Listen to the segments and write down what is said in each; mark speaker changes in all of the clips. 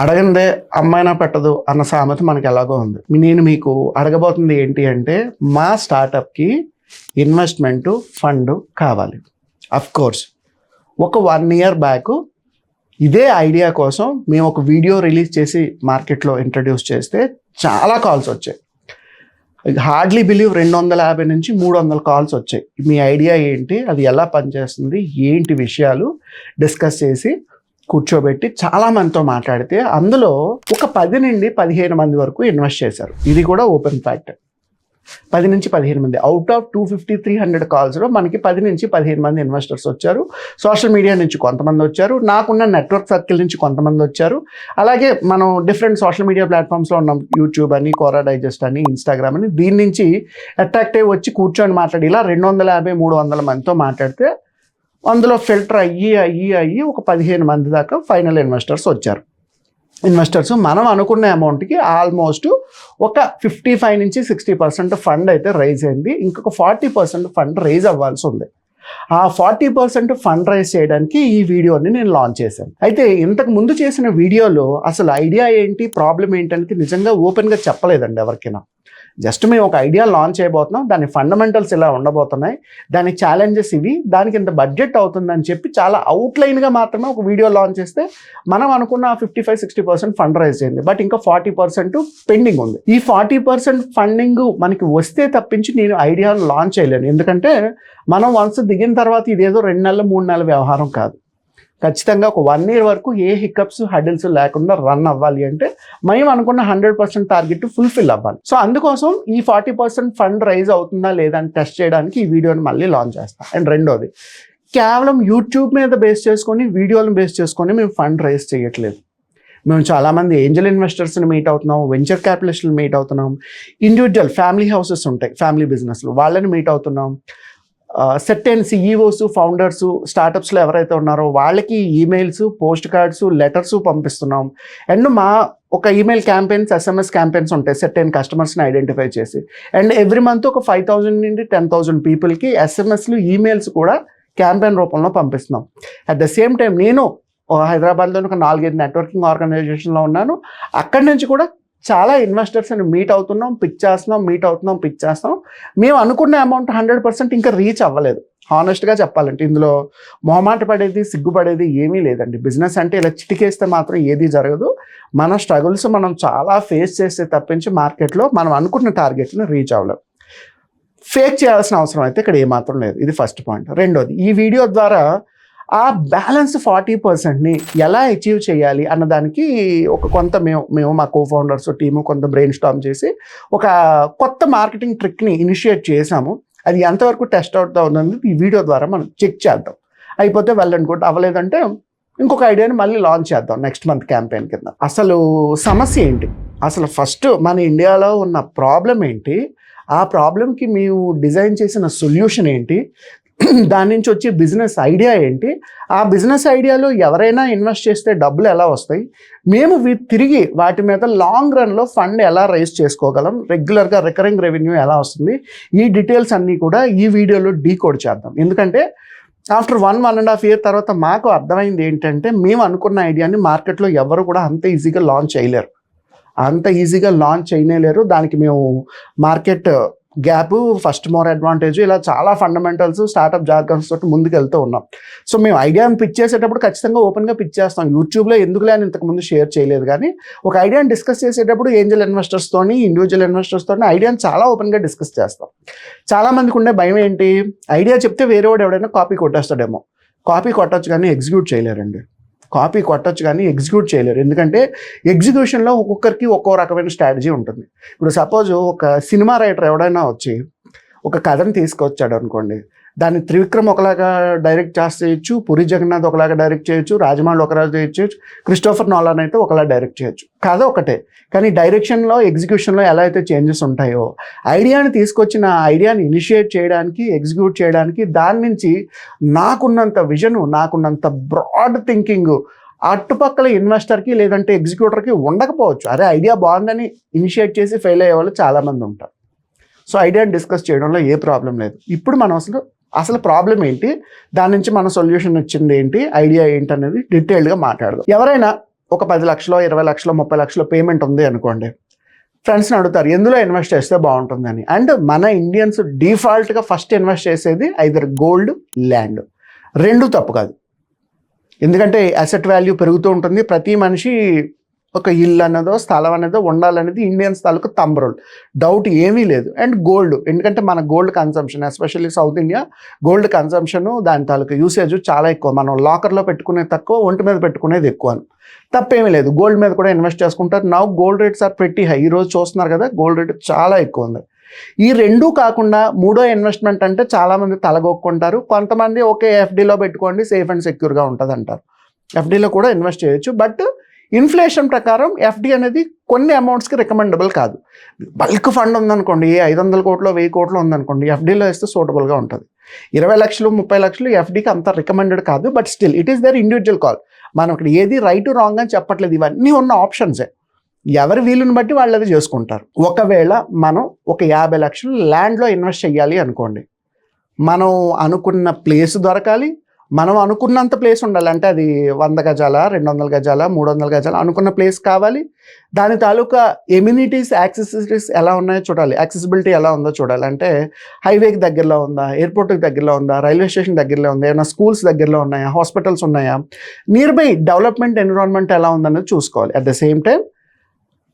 Speaker 1: అడగందే అమ్మాయినా పెట్టదు అన్న సామెత మనకి ఎలాగో ఉంది. నేను మీకు అడగబోతుంది ఏంటి అంటే, మా స్టార్టప్కి ఇన్వెస్ట్మెంట్ ఫండ్ కావాలి. అఫ్ కోర్స్ ఒక 1 year బ్యాక్ ఇదే ఐడియా కోసం మేము ఒక వీడియో రిలీజ్ చేసి మార్కెట్లో ఇంట్రడ్యూస్ చేస్తే చాలా కాల్స్ వచ్చాయి. హార్డ్లీ బిలీవ్ 250 నుంచి 300 కాల్స్ వచ్చాయి. మీ ఐడియా ఏంటి, అది ఎలా పనిచేస్తుంది, ఏంటి విషయాలు డిస్కస్ చేసి కూర్చోబెట్టి చాలా మందితో మాట్లాడితే అందులో ఒక 10 నుండి 15 మంది వరకు ఇన్వెస్ట్ చేశారు. ఇది కూడా ఓపెన్ ఫ్యాక్ట్. 10 నుంచి 15 మంది అవుట్ ఆఫ్ 250-300 కాల్స్లో మనకి 10 నుంచి 15 మంది ఇన్వెస్టర్స్ వచ్చారు. సోషల్ మీడియా నుంచి కొంతమంది వచ్చారు, నాకున్న నెట్వర్క్ సర్కిల్ నుంచి కొంతమంది వచ్చారు. అలాగే మనం డిఫరెంట్ సోషల్ మీడియా ప్లాట్ఫామ్స్లో ఉన్నాం, యూట్యూబ్ అని, కోరా డైజెస్ట్ అని, ఇన్స్టాగ్రామ్ అని. దీని నుంచి అట్రాక్ట్ అయ్యి వచ్చి కూర్చొని మాట్లాడి ఇలా 250-300 మందితో మాట్లాడితే అందులో ఫిల్టర్ అయ్యి ఒక 15 మంది దాకా ఫైనల్ ఇన్వెస్టర్స్ వచ్చారు. ఇన్వెస్టర్స్ మనం అనుకున్న అమౌంట్కి ఆల్మోస్ట్ ఒక 55 నుంచి 60% ఫండ్ అయితే రైజ్ అయింది. ఇంకొక 40% ఫండ్ రైజ్ అవ్వాల్సి ఉంది. ఆ 40% ఫండ్ రైజ్ చేయడానికి ఈ వీడియోని నేను లాంచ్ చేశాను. అయితే ఇంతకు ముందు చేసిన వీడియోలో అసలు ఐడియా ఏంటి, ప్రాబ్లం ఏంటనేది నిజంగా ఓపెన్గా చెప్పలేదండి ఎవరికైనా. జస్ట్ మేము ఒక ఐడియా లాంచ్ చేయబోతున్నాం, దాని ఫండమెంటల్స్ ఇలా ఉండబోతున్నాయి, దాని ఛాలెంజెస్ ఇవి, దానికి ఇంత బడ్జెట్ అవుతుందని చెప్పి చాలా అవుట్లైన్గా మాత్రమే ఒక వీడియో లాంచ్ చేస్తే మనం అనుకున్న 55-60% ఫండ్ రైజ్ అయింది. బట్ ఇంకా 40% పెండింగ్ ఉంది. ఈ 40% ఫండింగ్ మనకి వస్తే తప్పించి నేను ఐడియాను లాంచ్ చేయలేను. ఎందుకంటే మనం వన్స్ దిగిన తర్వాత ఇదేదో 2 నెలలు 3 నెలల వ్యవహారం కాదు. ఖచ్చితంగా ఒక 1 year వరకు ఏ హికప్స్ హడిల్స్ లేకుండా రన్ అవ్వాలి అంటే మేము అనుకున్న 100% టార్గెట్ ఫుల్ఫిల్ అవ్వాలి. సో అందుకోసం ఈ 40% ఫండ్ రైజ్ అవుతుందా లేదా అని టెస్ట్ చేయడానికి ఈ వీడియోని మళ్ళీ లాంచ్ చేస్తాం. అండ్ రెండోది, కేవలం యూట్యూబ్ మీద బేస్ చేసుకొని, వీడియోలను బేస్ చేసుకొని మేము ఫండ్ రైజ్ చేయట్లేదు. మేము చాలామంది ఏంజల్ ఇన్వెస్టర్స్ని మీట్ అవుతున్నాం, వెంచర్ క్యాపిటలిస్టులు మీట్ అవుతున్నాం, ఇండివిజువల్ ఫ్యామిలీ హౌసెస్ ఉంటాయి, ఫ్యామిలీ బిజినెస్లు, వాళ్ళని మీట్ అవుతున్నాం. సెట్ అండ్ సిఈఓస్, ఫౌండర్స్, స్టార్టప్స్లో ఎవరైతే ఉన్నారో వాళ్ళకి ఈమెయిల్స్, పోస్ట్ కార్డ్స్, లెటర్స్ పంపిస్తున్నాం. అండ్ మా ఒక ఈమెయిల్ క్యాంపెయిన్స్, SMS క్యాంపెయిన్స్ ఉంటాయి సెట్ అండ్ కస్టమర్స్ని ఐడెంటిఫై చేసి. అండ్ ఎవ్రీ మంత్ ఒక 5,000 నుండి 10,000 పీపుల్కి SMSలు, ఈమెయిల్స్ కూడా క్యాంపెయిన్ రూపంలో పంపిస్తున్నాం. అట్ ద సేమ్ టైం నేను హైదరాబాద్లో ఒక 4-5 నెట్వర్కింగ్ ఆర్గనైజేషన్లో ఉన్నాను. అక్కడి నుంచి కూడా చాలా ఇన్వెస్టర్స్ని మీట్ అవుతున్నాం, పిక్ చేస్తున్నాం. మేము అనుకున్న అమౌంట్ 100% ఇంకా రీచ్ అవ్వలేదు. హానెస్ట్గా చెప్పాలంటే ఇందులో మొహమాట పడేది, సిగ్గుపడేది ఏమీ లేదండి. బిజినెస్ అంటే ఇలా చిటికేస్తే మాత్రం ఏది జరగదు. మన స్ట్రగుల్స్ మనం చాలా ఫేస్ చేస్తే తప్పించి మార్కెట్లో మనం అనుకున్న టార్గెట్ని రీచ్ అవ్వలేం. ఫేక్ చేయాల్సిన అవసరం అయితే ఇక్కడ ఏమాత్రం లేదు. ఇది ఫస్ట్ పాయింట్. రెండోది, ఈ వీడియో ద్వారా ఆ బ్యాలెన్స్ 40%ని ఎలా అచీవ్ చేయాలి అన్నదానికి కొంత మేము మా కోఫౌండర్స్ టీము కొంత బ్రెయిన్ స్టార్మ్ చేసి ఒక కొత్త మార్కెటింగ్ ట్రిక్ని ఇనిషియేట్ చేసాము. అది ఎంతవరకు టెస్ట్ అవుట్ అవుతుంది ఈ వీడియో ద్వారా మనం చెక్ చేద్దాం. అయిపోతే వెల్ అండ్ గుడ్, అవ్వలేదంటే ఇంకొక ఐడియాని మళ్ళీ లాంచ్ చేద్దాం నెక్స్ట్ మంత్ క్యాంపెయిన్ కింద. అసలు సమస్య ఏంటి, అసలు ఫస్ట్ మన ఇండియాలో ఉన్న ప్రాబ్లం ఏంటి, ఆ ప్రాబ్లంకి మేము డిజైన్ చేసిన సొల్యూషన్ ఏంటి, దాని నుంచి వచ్చే బిజినెస్ ఐడియా ఏంటి, ఆ బిజినెస్ ఐడియాలో ఎవరైనా ఇన్వెస్ట్ చేస్తే డబ్బులు ఎలా వస్తాయి, మేము తిరిగి వాటి మీద లాంగ్ రన్లో ఫండ్ ఎలా రైజ్ చేసుకోగలం, రెగ్యులర్గా రికరింగ్ రెవెన్యూ ఎలా వస్తుంది, ఈ డీటెయిల్స్ అన్నీ కూడా ఈ వీడియోలో డీకోడ్ చేద్దాం. ఎందుకంటే ఆఫ్టర్ 1.5 year తర్వాత మాకు అర్థమైంది ఏంటంటే, మేము అనుకున్న ఐడియాని మార్కెట్లో ఎవరు కూడా అంత ఈజీగా లాంచ్ చేయలేరు. దానికి మేము market gap, first more advantage, ఇలా చాలా ఫండమెంటల్స్, స్టార్టప్ జార్గన్స్ తోటి ముందుకు వెళ్తూ ఉన్నాం. సో మేము ఐడియాని పిచ్ చేసేటప్పుడు ఖచ్చితంగా ఓపెన్గా పిచ్ చేస్తాం. యూట్యూబ్లో ఎందుకులే అని ఇంతకుముందు షేర్ చేయలేదు, కానీ ఒక ఐడియాని డిస్కస్ చేసేటప్పుడు ఏంజల్ ఇన్వెస్టర్స్తోని, ఇండివిజువల్ ఇన్వెస్టర్స్తోని ఐడియాని చాలా ఓపెన్గా డిస్కస్ చేస్తాం. చాలామందికి ఉండే భయం ఏంటి, ఐడియా చెప్తే వేరే వాడు ఎవడైనా కాపీ కొట్టేస్తాడేమో. కాపీ కొట్టచ్చు కానీ ఎగ్జిక్యూట్ చేయలేరండి. ఎందుకంటే ఎగ్జిక్యూషన్లో ఒక్కొక్కరికి ఒక్కో రకమైన స్ట్రాటజీ ఉంటుంది. ఇప్పుడు సపోజ్ ఒక సినిమా రైటర్ ఎవడైనా వచ్చి ఒక కథను తీసుకొచ్చాడు అనుకోండి, దాన్ని త్రివిక్రమ్ ఒకలాగా డైరెక్ట్ చేయొచ్చు, పూరి జగన్నాథ్ ఒకలాగా డైరెక్ట్ చేయొచ్చు, రాజమౌళి ఒకలాగా చేయొచ్చు, క్రిస్టోఫర్ నోలాన్ అయితే ఒకలా డైరెక్ట్ చేయొచ్చు. కథ ఒకటే, కానీ డైరెక్షన్లో, ఎగ్జిక్యూషన్లో ఎలా అయితే చేంజెస్ ఉంటాయో, ఐడియాని తీసుకొచ్చిన ఐడియాని ఇనిషియేట్ చేయడానికి, ఎగ్జిక్యూట్ చేయడానికి, దాని నుంచి నాకున్నంత విజను, నాకున్నంత బ్రాడ్ థింకింగ్ అటుపక్కల ఇన్వెస్టర్కి లేదంటే ఎగ్జిక్యూటర్కి ఉండకపోవచ్చు. అరే ఐడియా బాగుందని ఇనిషియేట్ చేసి ఫెయిల్ అయ్యే వాళ్ళు చాలామంది ఉంటారు. సో ఐడియాని డిస్కస్ చేయడంలో ఏ ప్రాబ్లం లేదు. ఇప్పుడు మనం అసలు ప్రాబ్లం ఏంటి, దాని నుంచి మన సొల్యూషన్ వచ్చింది ఏంటి, ఐడియా ఏంటి అనేది డీటెయిల్డ్గా మాట్లాడదాం. ఎవరైనా ఒక 10 లక్షలు 20 లక్షలు 30 లక్షలు పేమెంట్ ఉంది అనుకోండి, ఫ్రెండ్స్ని అడుగుతారు ఎందులో ఇన్వెస్ట్ చేస్తే బాగుంటుందని. అండ్ మన ఇండియన్స్ డిఫాల్ట్గా ఫస్ట్ ఇన్వెస్ట్ చేసేది ఐదర్ గోల్డ్, ల్యాండ్. రెండు తప్పు కాదు, ఎందుకంటే అసెట్ వాల్యూ పెరుగుతూ ఉంటుంది. ప్రతి మనిషి ఒక ఇల్లు అన్నదో స్థలం అనేదో ఉండాలనేది ఇండియన్స్ తాలూకు థంబ్ రూల్, డౌట్ ఏమీ లేదు. అండ్ గోల్డ్, ఎందుకంటే మన gold consumption especially south India gold consumption దాని తాలూకు యూసేజ్ చాలా ఎక్కువ. మనం లాకర్లో పెట్టుకునేది తక్కువ, ఒంటి మీద పెట్టుకునేది ఎక్కువ. తప్పేమీ లేదు, గోల్డ్ మీద కూడా ఇన్వెస్ట్ చేసుకుంటారు. Now gold rates are pretty high. ఈరోజు చూస్తున్నారు కదా గోల్డ్ రేట్ చాలా ఎక్కువ ఉంది. ఈ రెండూ కాకుండా మూడో ఇన్వెస్ట్మెంట్ అంటే చాలామంది తలగొక్కుంటారు. కొంతమంది ఓకే ఎఫ్డీలో పెట్టుకోండి సేఫ్ అండ్ సెక్యూర్గా ఉంటుంది అంటారు. ఎఫ్డీలో కూడా ఇన్వెస్ట్ చేయొచ్చు, బట్ ఇన్ఫ్లేషన్ ప్రకారం ఎఫ్డి అనేది కొన్ని అమౌంట్స్కి రికమెండబుల్ కాదు. బల్క్ ఫండ్ ఉందనుకోండి, 500 కోట్లు 1000 కోట్లు ఉందనుకోండి, ఎఫ్డీలో వేస్తే సూటబుల్గా ఉంటుంది. 20 లక్షలు 30 లక్షలు ఎఫ్డీకి అంత రికమెండెడ్ కాదు, but still it is there individual call. మనం ఇక్కడ ఏది రైట్ రాంగ్ అని చెప్పట్లేదు, ఇవన్నీ ఉన్న ఆప్షన్సే. ఎవరి వీలుని బట్టి వాళ్ళు అది చేసుకుంటారు. ఒకవేళ మనం ఒక 50 లక్షలు ల్యాండ్లో ఇన్వెస్ట్ చేయాలి అనుకోండి, మనం అనుకున్న ప్లేస్ దొరకాలి, మనం అనుకున్నంత ప్లేస్ ఉండాలి. అంటే అది 100 గజాల 200 గజాల 300 గజాల అనుకున్న ప్లేస్ కావాలి. దాని తాలూకా ఎమ్యూనిటీస్ యాక్సెసిబిలిటీస్ ఎలా ఉన్నాయో చూడాలి, యాక్సెసిబిలిటీ ఎలా ఉందో చూడాలి. అంటే హైవేకి దగ్గరలో ఉందా, ఎయిర్పోర్ట్కి దగ్గరలో ఉందా, రైల్వే స్టేషన్ దగ్గరలో ఉందా, ఏమైనా స్కూల్స్ దగ్గరలో ఉన్నాయా, హాస్పిటల్స్ ఉన్నాయా, నియర్ బై డెవలప్మెంట్ ఎన్విరాన్మెంట్ ఎలా ఉందనేది చూసుకోవాలి. At the same time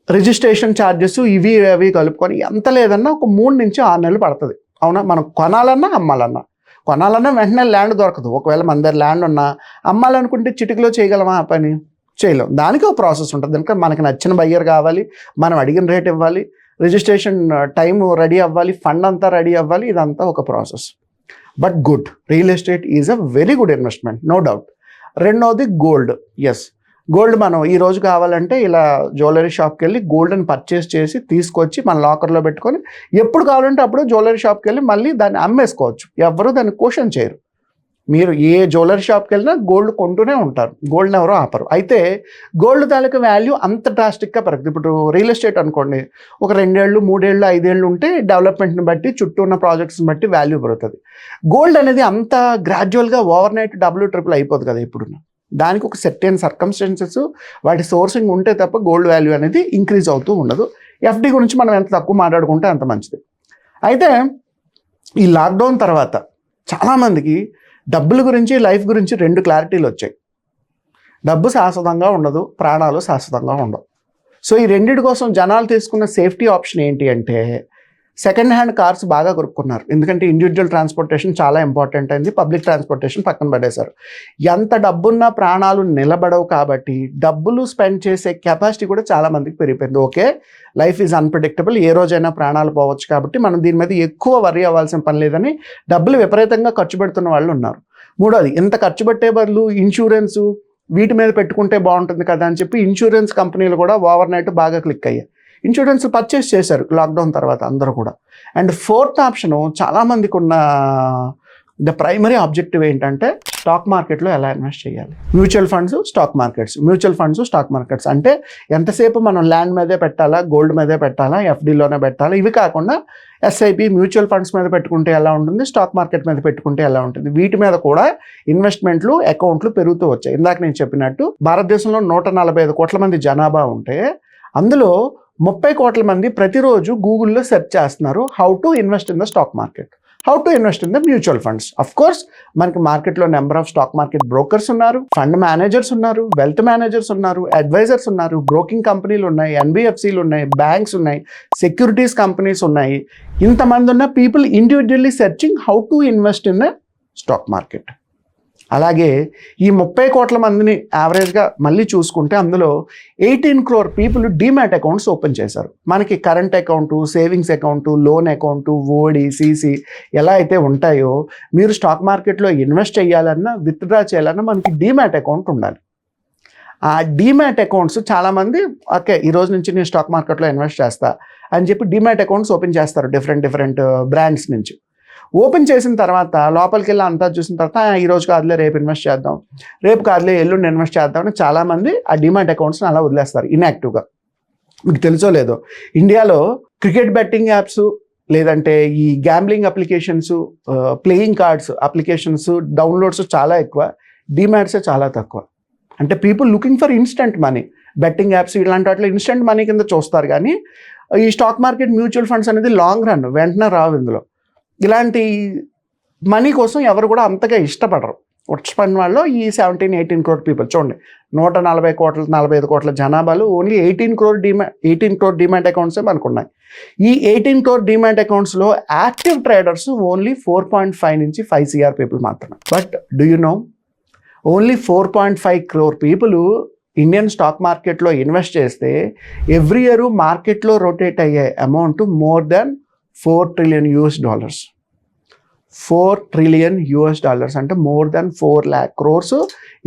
Speaker 1: registration charges ఇవి అవి కలుపుకొని ఎంత లేదన్నా ఒక 3 నుంచి 6 నెలలు పడుతుంది. అవునా, మనం కొనాలన్నా అమ్మాలన్నా. కొనాలన్నా వెంటనే ల్యాండ్ దొరకదు. ఒకవేళ మన దగ్గర ల్యాండ్ ఉన్నా అమ్మాలనుకుంటే చిటికలో చేయగలమా ఆ పని? చేయలేం. దానికి ఒక ప్రాసెస్ ఉంటుంది. కనుక మనకి నచ్చిన బయ్యర్ కావాలి, మనం అడిగిన రేట్ ఇవ్వాలి, రిజిస్ట్రేషన్ టైం రెడీ అవ్వాలి, ఫండ్ అంతా రెడీ అవ్వాలి. ఇదంతా ఒక process. But good, real estate is a very good investment, no doubt. రెండవది గోల్డ్. ఎస్, గోల్డ్ మనం ఈ రోజు కావాలంటే ఇలా జ్యువెలరీ షాప్కి వెళ్ళి గోల్డ్ని పర్చేస్ చేసి తీసుకొచ్చి మన లాకర్లో పెట్టుకొని ఎప్పుడు కావాలంటే అప్పుడు జ్యువెలరీ షాప్కి వెళ్ళి మళ్ళీ దాన్ని అమ్మేసుకోవచ్చు. ఎవరు దాన్ని క్వశ్చన్ చేయరు. మీరు ఏ జ్యువెలరీ షాప్కి వెళ్ళినా గోల్డ్ కొంటూనే ఉంటారు, గోల్డ్ని ఎవరో ఆపరు. అయితే గోల్డ్ తాలూకు వాల్యూ అంత డ్రాస్టిక్గా పెరుగుతుంది. ఇప్పుడు రియల్ ఎస్టేట్ అనుకోండి, ఒక 2 ఏళ్ళు 3 ఏళ్ళు 5 ఏళ్ళు ఉంటే డెవలప్మెంట్ని బట్టి చుట్టూ ఉన్న ప్రాజెక్ట్స్ని బట్టి వాల్యూ పెరుగుతుంది. గోల్డ్ అనేది అంత గ్రాడ్యువల్గా ఓవర్ నైట్ డబుల్ ట్రిపుల్ అయిపోదు కదా. ఇప్పుడు దానికి ఒక సెర్టైన్ సర్కమ్స్టెన్సెస్, వాటి సోర్సింగ్ ఉంటే తప్ప గోల్డ్ వాల్యూ అనేది ఇంక్రీజ్ అవుతూ ఉండదు. ఎఫ్డి గురించి మనం ఎంత తక్కువ మాట్లాడుకుంటే అంత మంచిది. అయితే ఈ లాక్డౌన్ తర్వాత చాలామందికి డబ్బుల గురించి లైఫ్ గురించి 2 క్లారిటీలు వచ్చాయి. డబ్బు శాశ్వతంగా ఉండదు, ప్రాణాలు శాశ్వతంగా ఉండవు. సో ఈ రెండింటి కోసం జనాలు తీసుకున్న సేఫ్టీ ఆప్షన్ ఏంటి అంటే సెకండ్ హ్యాండ్ కార్స్ బాగా కొనుక్కున్నారు. ఎందుకంటే ఇండివిజువల్ ట్రాన్స్పోర్టేషన్ చాలా ఇంపార్టెంట్ అయింది, పబ్లిక్ ట్రాన్స్పోర్టేషన్ పక్కన పడేశారు. ఎంత డబ్బున్నా ప్రాణాలు నిలబడవు కాబట్టి డబ్బులు స్పెండ్ చేసే కెపాసిటీ కూడా చాలా మందికి పెరిగిపోయింది. ఓకే, లైఫ్ ఈజ్ అన్ప్రెడిక్టబుల్, ఏ రోజైనా ప్రాణాలు పోవచ్చు కాబట్టి మనం దీని మీద ఎక్కువ వర్రీ అవ్వాల్సిన పని లేదని డబ్బులు విపరీతంగా ఖర్చు పెడుతున్న వాళ్ళు ఉన్నారు. మూడోది, ఇంత ఖర్చు పెట్టే బదులు ఇన్సూరెన్సు వీటి మీద పెట్టుకుంటే బాగుంటుంది కదా అని చెప్పి ఇన్సూరెన్స్ కంపెనీలు కూడా ఓవర్ నైట్ బాగా క్లిక్ అయ్యాయి. ఇన్సూరెన్స్ పర్చేస్ చేశారు లాక్డౌన్ తర్వాత అందరూ కూడా. అండ్ ఫోర్త్ ఆప్షను చాలామందికి ఉన్న ద ప్రైమరీ ఆబ్జెక్టివ్ ఏంటంటే స్టాక్ మార్కెట్లో ఎలా ఇన్వెస్ట్ చేయాలి. Mutual funds, stock markets, mutual funds, stock markets. అంటే ఎంతసేపు మనం ల్యాండ్ మీదే పెట్టాలా, గోల్డ్ మీదే పెట్టాలా, ఎఫ్డీలోనే పెట్టాలా, ఇవి కాకుండా ఎస్ఐపి మ్యూచువల్ ఫండ్స్ మీద పెట్టుకుంటే ఎలా ఉంటుంది, స్టాక్ మార్కెట్ మీద పెట్టుకుంటే ఎలా ఉంటుంది, వీటి మీద కూడా ఇన్వెస్ట్మెంట్లు అకౌంట్లు పెరుగుతూ వచ్చాయి. ఇందాక నేను చెప్పినట్టు భారతదేశంలో 145 కోట్ల మంది జనాభా ఉంటే అందులో 30 కోట్ల మంది ప్రతిరోజు గూగుల్లో సెర్చ్ చేస్తున్నారు how to invest in the stock market, how to invest in the mutual funds. Of course మనకి మార్కెట్లో number of stock market brokers ఉన్నారు, ఫండ్ మేనేజర్స్ ఉన్నారు, వెల్త్ మేనేజర్స్ ఉన్నారు, అడ్వైజర్స్ ఉన్నారు, బ్రోకింగ్ కంపెనీలు ఉన్నాయి, ఎన్బిఎఫ్సిలు ఉన్నాయి, బ్యాంక్స్ ఉన్నాయి, సెక్యూరిటీస్ కంపెనీస్ ఉన్నాయి. ఇంతమంది ఉన్న people individually searching how to invest in the stock market. అలాగే ఈ 30 కోట్ల మందిని యావరేజ్గా మళ్ళీ చూసుకుంటే అందులో 18 crore people demat accounts open చేశారు. మనకి current account, savings account, loan account, OD, CC ఎలా అయితే ఉంటాయో మీరు స్టాక్ మార్కెట్లో ఇన్వెస్ట్ చేయాలన్నా విత్డ్రా చేయాలన్నా మనకి డీమ్యాట్ అకౌంట్ ఉండాలి. ఆ డీమ్యాట్ అకౌంట్స్ చాలామంది ఓకే ఈ రోజు నుంచి నేను స్టాక్ మార్కెట్లో ఇన్వెస్ట్ చేస్తా అని చెప్పి డీమ్యాట్ అకౌంట్స్ ఓపెన్ చేస్తారు డిఫరెంట్ బ్రాండ్స్ నుంచి. ఓపెన్ చేసిన తర్వాత లోపలికి వెళ్ళి అంతా చూసిన తర్వాత ఈ రోజు కాదులే రేపు ఇన్వెస్ట్ చేద్దాం, రేపు కాదులే ఎల్లుండి ఇన్వెస్ట్ చేద్దాం అని చాలామంది ఆ డిమాట్ అకౌంట్స్ని అలా వదిలేస్తారు ఇన్యాక్టివ్గా. మీకు తెలుసో లేదో ఇండియాలో క్రికెట్ బెట్టింగ్ యాప్స్ లేదంటే ఈ gambling applications, playing cards applications downloads చాలా ఎక్కువ, డిమాట్సే చాలా తక్కువ. అంటే people looking for instant money, betting apps ఇలాంటి వాటిలో ఇన్స్టెంట్ మనీ కింద చూస్తారు. కానీ ఈ స్టాక్ మార్కెట్, మ్యూచువల్ ఫండ్స్ అనేది లాంగ్ రన్, వెంటనే రావు. ఇందులో ఇలాంటి మనీ కోసం ఎవరు కూడా అంతగా ఇష్టపడరు. వచ్చిన వాళ్ళు ఈ 17-18 crore పీపుల్ చూడండి, 140 కోట్ల 45 కోట్ల జనాభాలు ఓన్లీ 18 crore డిమాట్ అకౌంట్సే మనకు ఉన్నాయి. ఈ 18 crore డిమాట్ అకౌంట్స్లో యాక్టివ్ ట్రేడర్స్ ఓన్లీ 4.5 నుంచి 5 CR పీపుల్ మాత్రమే. But do you know, only 4.5 crore people Indian stock మార్కెట్లో ఇన్వెస్ట్ చేస్తే ఎవ్రీ ఇయర్ మార్కెట్లో రొటేట్ అయ్యే amount more than $4 trillion. $4 trillion అంటే more than 4 lakh crores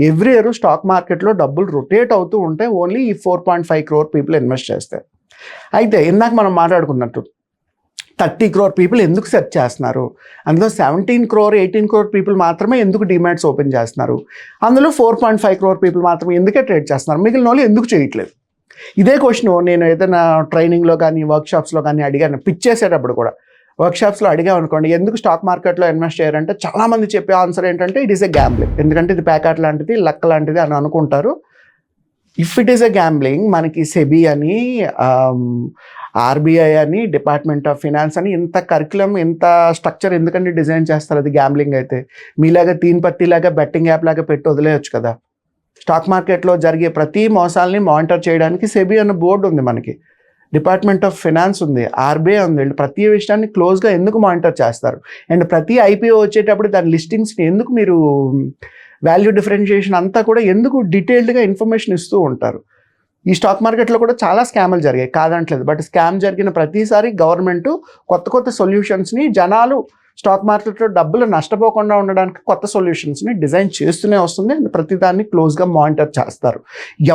Speaker 1: every year stock మార్కెట్లో డబ్బులు రొటేట్ అవుతూ ఉంటే ఓన్లీ ఈ 4.5 crore పీపుల్ ఇన్వెస్ట్ చేస్తారు. అయితే ఇందాక మనం మాట్లాడుకున్నట్టు 30 crore పీపుల్ ఎందుకు సెర్చ్ చేస్తున్నారు, అందులో 17 crore 18 crore పీపుల్ మాత్రమే ఎందుకు డిమాట్స్ ఓపెన్ చేస్తున్నారు, అందులో 4.5 crore పీపుల్ మాత్రమే ఎందుకే ట్రేడ్ చేస్తున్నారు, మిగిలిన వాళ్ళు ఎందుకు చేయట్లేదు? ఇదే క్వశ్చన్ నేను ఏదైనా ట్రైనింగ్లో కానీ వర్క్షాప్స్లో కానీ అడిగాను. పిచ్ చేసేటప్పుడు కూడా వర్క్షాప్స్లో అడిగాం అనుకోండి, ఎందుకు స్టాక్ మార్కెట్లో ఇన్వెస్ట్ చేయారంటే చాలామంది చెప్పే ఆన్సర్ ఏంటంటే ఇట్ ఈస్ ఎ గ్యాంబ్లింగ్, ఎందుకంటే ఇది ప్యాకెట్ లాంటిది, లక్ లాంటిది అని అనుకుంటారు. If it is a gambling, మనకి సెబీ అని, ఆర్బీఐ అని, డిపార్ట్మెంట్ ఆఫ్ ఫినాన్స్ అని ఇంత కరికులం, ఇంత స్ట్రక్చర్ ఎందుకంటే డిజైన్ చేస్తారు? అది గ్యాంబ్లింగ్ అయితే మీలాగా తీన్ పత్తిలాగా బెట్టింగ్ యాప్ లాగా పెట్టి వదిలేయచ్చు కదా. స్టాక్ మార్కెట్లో జరిగే ప్రతి మోసాలని మానిటర్ చేయడానికి సెబీ అన్న బోర్డు ఉంది మనకి, డిపార్ట్మెంట్ ఆఫ్ ఫినాన్స్ ఉంది, ఆర్బీఐ ఉంది. ప్రతి విషయాన్ని క్లోజ్గా ఎందుకు మానిటర్ చేస్తారు? అండ్ ప్రతి ఐపీఓ వచ్చేటప్పుడు దాని లిస్టింగ్స్ని ఎందుకు మీరు వాల్యూ డిఫరెన్షియేషన్ అంతా కూడా ఎందుకు డీటెయిల్డ్గా ఇన్ఫర్మేషన్ ఇస్తూ ఉంటారు? ఈ స్టాక్ మార్కెట్లో కూడా చాలా స్కామ్లు జరిగాయి, కాదంటలేదు. బట్ స్కామ్ జరిగిన ప్రతిసారి గవర్నమెంట్ కొత్త సొల్యూషన్స్ని, జనాలు స్టాక్ మార్కెట్లో డబ్బులు నష్టపోకుండా ఉండడానికి కొత్త సొల్యూషన్స్ని డిజైన్ చేస్తూనే వస్తుంది. ప్రతిదాన్ని క్లోజ్గా మానిటర్ చేస్తారు.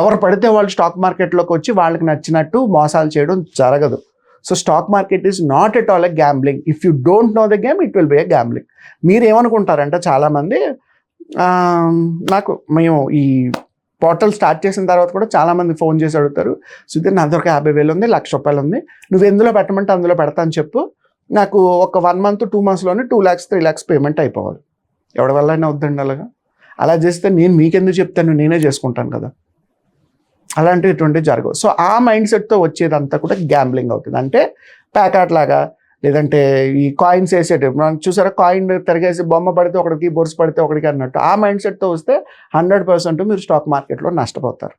Speaker 1: ఎవరు పడితే వాళ్ళు స్టాక్ మార్కెట్లోకి వచ్చి వాళ్ళకి నచ్చినట్టు మోసాలు చేయడం జరగదు. So stock market is not at all a gambling. If you don't know the game, it will be a gambling. మీరు ఏమనుకుంటారంటే, చాలామంది మేము ఈ పోర్టల్ స్టార్ట్ చేసిన తర్వాత కూడా చాలామంది ఫోన్ చేసి అడుగుతారు, సుధీర్ నా దగ్గర 50,000 ఉంది, ₹1,00,000 ఉంది, నువ్వు ఎందులో పెట్టమంటే అందులో పెడతాను చెప్పు, నాకు ఒక 1 month 2 monthsలోనే 2 lakhs 3 lakhs పేమెంట్ అయిపోవాలి. ఎవరి వల్ల అయినా వద్దండి అలాగా. అలా చేస్తే నేను మీకెందుకు చెప్తాను, నేనే చేసుకుంటాను కదా. అలాంటివి జరగవు. సో ఆ మైండ్ సెట్తో వచ్చేదంతా కూడా గ్యాంబ్లింగ్ అవుతుంది. అంటే ప్యాకెట్ లాగా, లేదంటే ఈ కాయిన్స్ వేసేటివి మనం చూసారా, కాయిన్ తిరిగేసి బొమ్మ పడితే ఒకటికి, బొరుసు పడితే ఒకటికి అన్నట్టు ఆ మైండ్ సెట్తో వస్తే 100% మీరు స్టాక్ మార్కెట్లో నష్టపోతారు.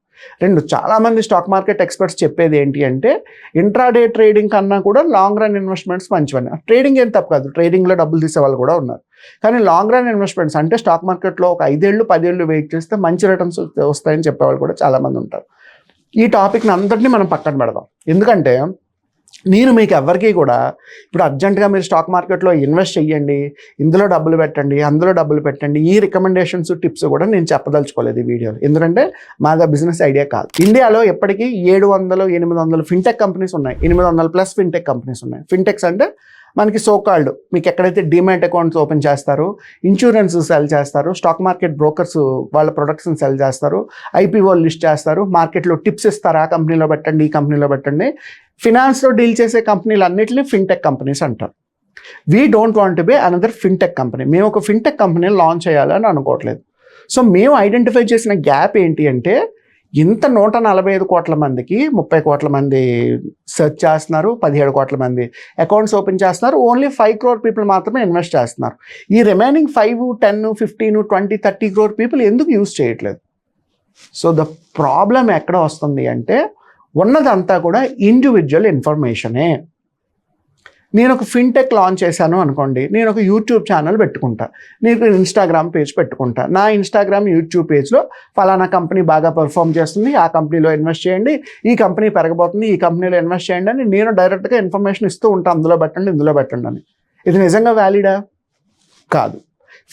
Speaker 1: చాలామంది స్టాక్ మార్కెట్ ఎక్స్పర్ట్స్ చెప్పేది ఏంటి అంటే, ఇంట్రాడే ట్రేడింగ్ కన్నా కూడా లాంగ్ రన్ ఇన్వెస్ట్మెంట్స్ మంచివని. ట్రేడింగ్ ఏం తప్పు కాదు, ట్రేడింగ్లో డబ్బులు తీసే వాళ్ళు కూడా ఉన్నారు. కానీ లాంగ్ రన్ ఇన్వెస్ట్మెంట్స్ అంటే స్టాక్ మార్కెట్లో ఒక 5 ఏళ్ళు 10 ఏళ్ళు వెయిట్ చేస్తే మంచి రిటర్న్స్ వస్తాయని చెప్పేవాళ్ళు కూడా చాలామంది ఉంటారు. ఈ టాపిక్ని అందరినీ మనం పక్కన పెడదాం. ఎందుకంటే నేను మీకు ఎవరికి కూడా ఇప్పుడు అర్జెంటుగా మీరు స్టాక్ మార్కెట్లో ఇన్వెస్ట్ చెయ్యండి, ఇందులో డబ్బులు పెట్టండి, అందులో డబ్బులు పెట్టండి, ఈ రికమెండేషన్స్ టిప్స్ కూడా నేను చెప్పదలుచుకోలేదు ఈ వీడియోలో. ఎందుకంటే మాది బిజినెస్ ఐడియా కాదు. ఇండియాలో ఎప్పటికీ 700-800 ఫిన్టెక్ కంపెనీస్ ఉన్నాయి, 800+ ఫిన్టెక్ కంపెనీస్ ఉన్నాయి. ఫిన్టెక్స్ అంటే మనకి సోకాల్డ్, మీకు ఎక్కడైతే డిమాట్ అకౌంట్స్ ఓపెన్ చేస్తారు, ఇన్సూరెన్స్ సెల్ చేస్తారు, స్టాక్ మార్కెట్ బ్రోకర్స్ వాళ్ళ ప్రొడక్ట్స్ని సెల్ చేస్తారు, ఐపీఓ లిస్ట్ చేస్తారు, మార్కెట్లో టిప్స్ ఇస్తారు, ఆ కంపెనీలో పెట్టండి, ఈ కంపెనీలో పెట్టండి. ఫినాన్స్లో డీల్ చేసే కంపెనీలు అన్నింటినీ ఫిన్టెక్ కంపెనీస్ అంటారు. We don't want to be another fintech company. మేము ఒక ఫిన్టెక్ కంపెనీని లాంచ్ చేయాలని అనుకోవట్లేదు. సో మేము ఐడెంటిఫై చేసిన గ్యాప్ ఏంటి అంటే, ఇంత 145 కోట్ల మందికి 30 కోట్ల మంది సెర్చ్ చేస్తున్నారు, 17 కోట్ల మంది అకౌంట్స్ ఓపెన్ చేస్తున్నారు, ఓన్లీ 5 crore పీపుల్ మాత్రమే ఇన్వెస్ట్ చేస్తున్నారు. ఈ రిమైనింగ్ 5, 10, 15, 20, 30 crore పీపుల్ ఎందుకు యూజ్ చేయట్లేదు? సో ద ప్రాబ్లం ఎక్కడ వస్తుంది అంటే, ఉన్నదంతా కూడా ఇండివిజువల్ ఇన్ఫర్మేషనే. నేను ఒక ఫిన్టెక్ లాంచ్ చేశాను అనుకోండి, నేను ఒక యూట్యూబ్ ఛానల్ పెట్టుకుంటా, నేను ఇన్స్టాగ్రామ్ పేజ్ పెట్టుకుంటా. నా ఇన్స్టాగ్రామ్ యూట్యూబ్ పేజ్లో ఫలానా కంపెనీ బాగా పర్ఫామ్ చేస్తుంది, ఆ కంపెనీలో ఇన్వెస్ట్ చేయండి, ఈ కంపెనీ పెరగబోతుంది, ఈ కంపెనీలో ఇన్వెస్ట్ చేయండి అని నేను డైరెక్ట్గా ఇన్ఫర్మేషన్ ఇస్తూ ఉంటాను, అందులో పెట్టండి, ఇందులో పెట్టండి అని. ఇది నిజంగా వ్యాలిడా? కాదు.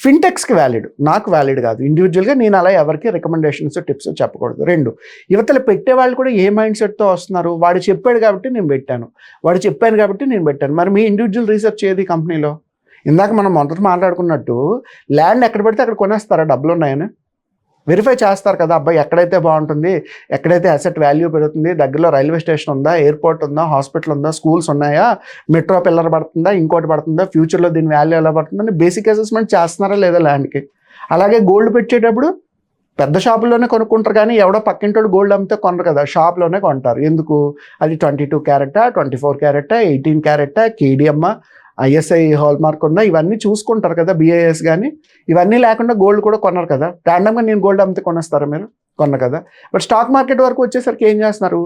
Speaker 1: ఫిన్టెక్స్కి వ్యాలిడ్, నాకు వ్యాలిడ్ కాదు. ఇండివిజువల్గా నేను అలా ఎవరికి రికమెండేషన్స్ టిప్స్ చెప్పకూడదు. 2, యువతలు పెట్టేవాళ్ళు కూడా ఏ మైండ్ సెట్తో వస్తున్నారు, వాడు చెప్పాడు కాబట్టి నేను పెట్టాను, వాడు చెప్పాను కాబట్టి నేను పెట్టాను. మరి మీ ఇండివిజువల్ రీసెర్చ్ ఏది కంపెనీలో? ఇందాక మనం మొదట మాట్లాడుకున్నట్టు ల్యాండ్ ఎక్కడ పెడితే అక్కడ కొనేస్తారా డబ్బులు ఉన్నాయని? వెరిఫై చేస్తారు కదా, అబ్బాయి ఎక్కడైతే బాగుంటుంది, ఎక్కడైతే అసెట్ వాల్యూ పెరుగుతుంది, దగ్గరలో రైల్వే స్టేషన్ ఉందా, ఎయిర్పోర్ట్ ఉందా, హాస్పిటల్ ఉందా, స్కూల్స్ ఉన్నాయా, మెట్రో పిల్లర్ పడుతుందా, ఇంకోటి పడుతుందా, ఫ్యూచర్లో దీని వాల్యూ ఎలా పడుతుందని బేసిక్ అసెస్మెంట్ చేస్తున్నారా లేదా ల్యాండ్కి? అలాగే గోల్డ్ పెట్టేటప్పుడు పెద్ద షాపుల్లోనే కొనుక్కుంటారు, కానీ ఎవడో పక్కింటోడు గోల్డ్ అమ్మితే కొనరు కదా, షాప్లోనే కొంటారు. ఎందుకు? అది 22 క్యారెటా, 24 క్యారెటా, 18 క్యారెటా, కేడిఎమ్, ఐఎస్ఐ హాల్ మార్క్ ఉందా, ఇవన్నీ చూసుకుంటారు కదా, బిఐఎస్. కానీ ఇవన్నీ లేకుండా గోల్డ్ కూడా కొన్నారు కదా. ర్యాండమ్గా నేను గోల్డ్ అమ్మితే కొనేస్తారా మీరు? కొన్న కదా. బట్ స్టాక్ మార్కెట్ వరకు వచ్చేసరికి ఏం చేస్తున్నారు?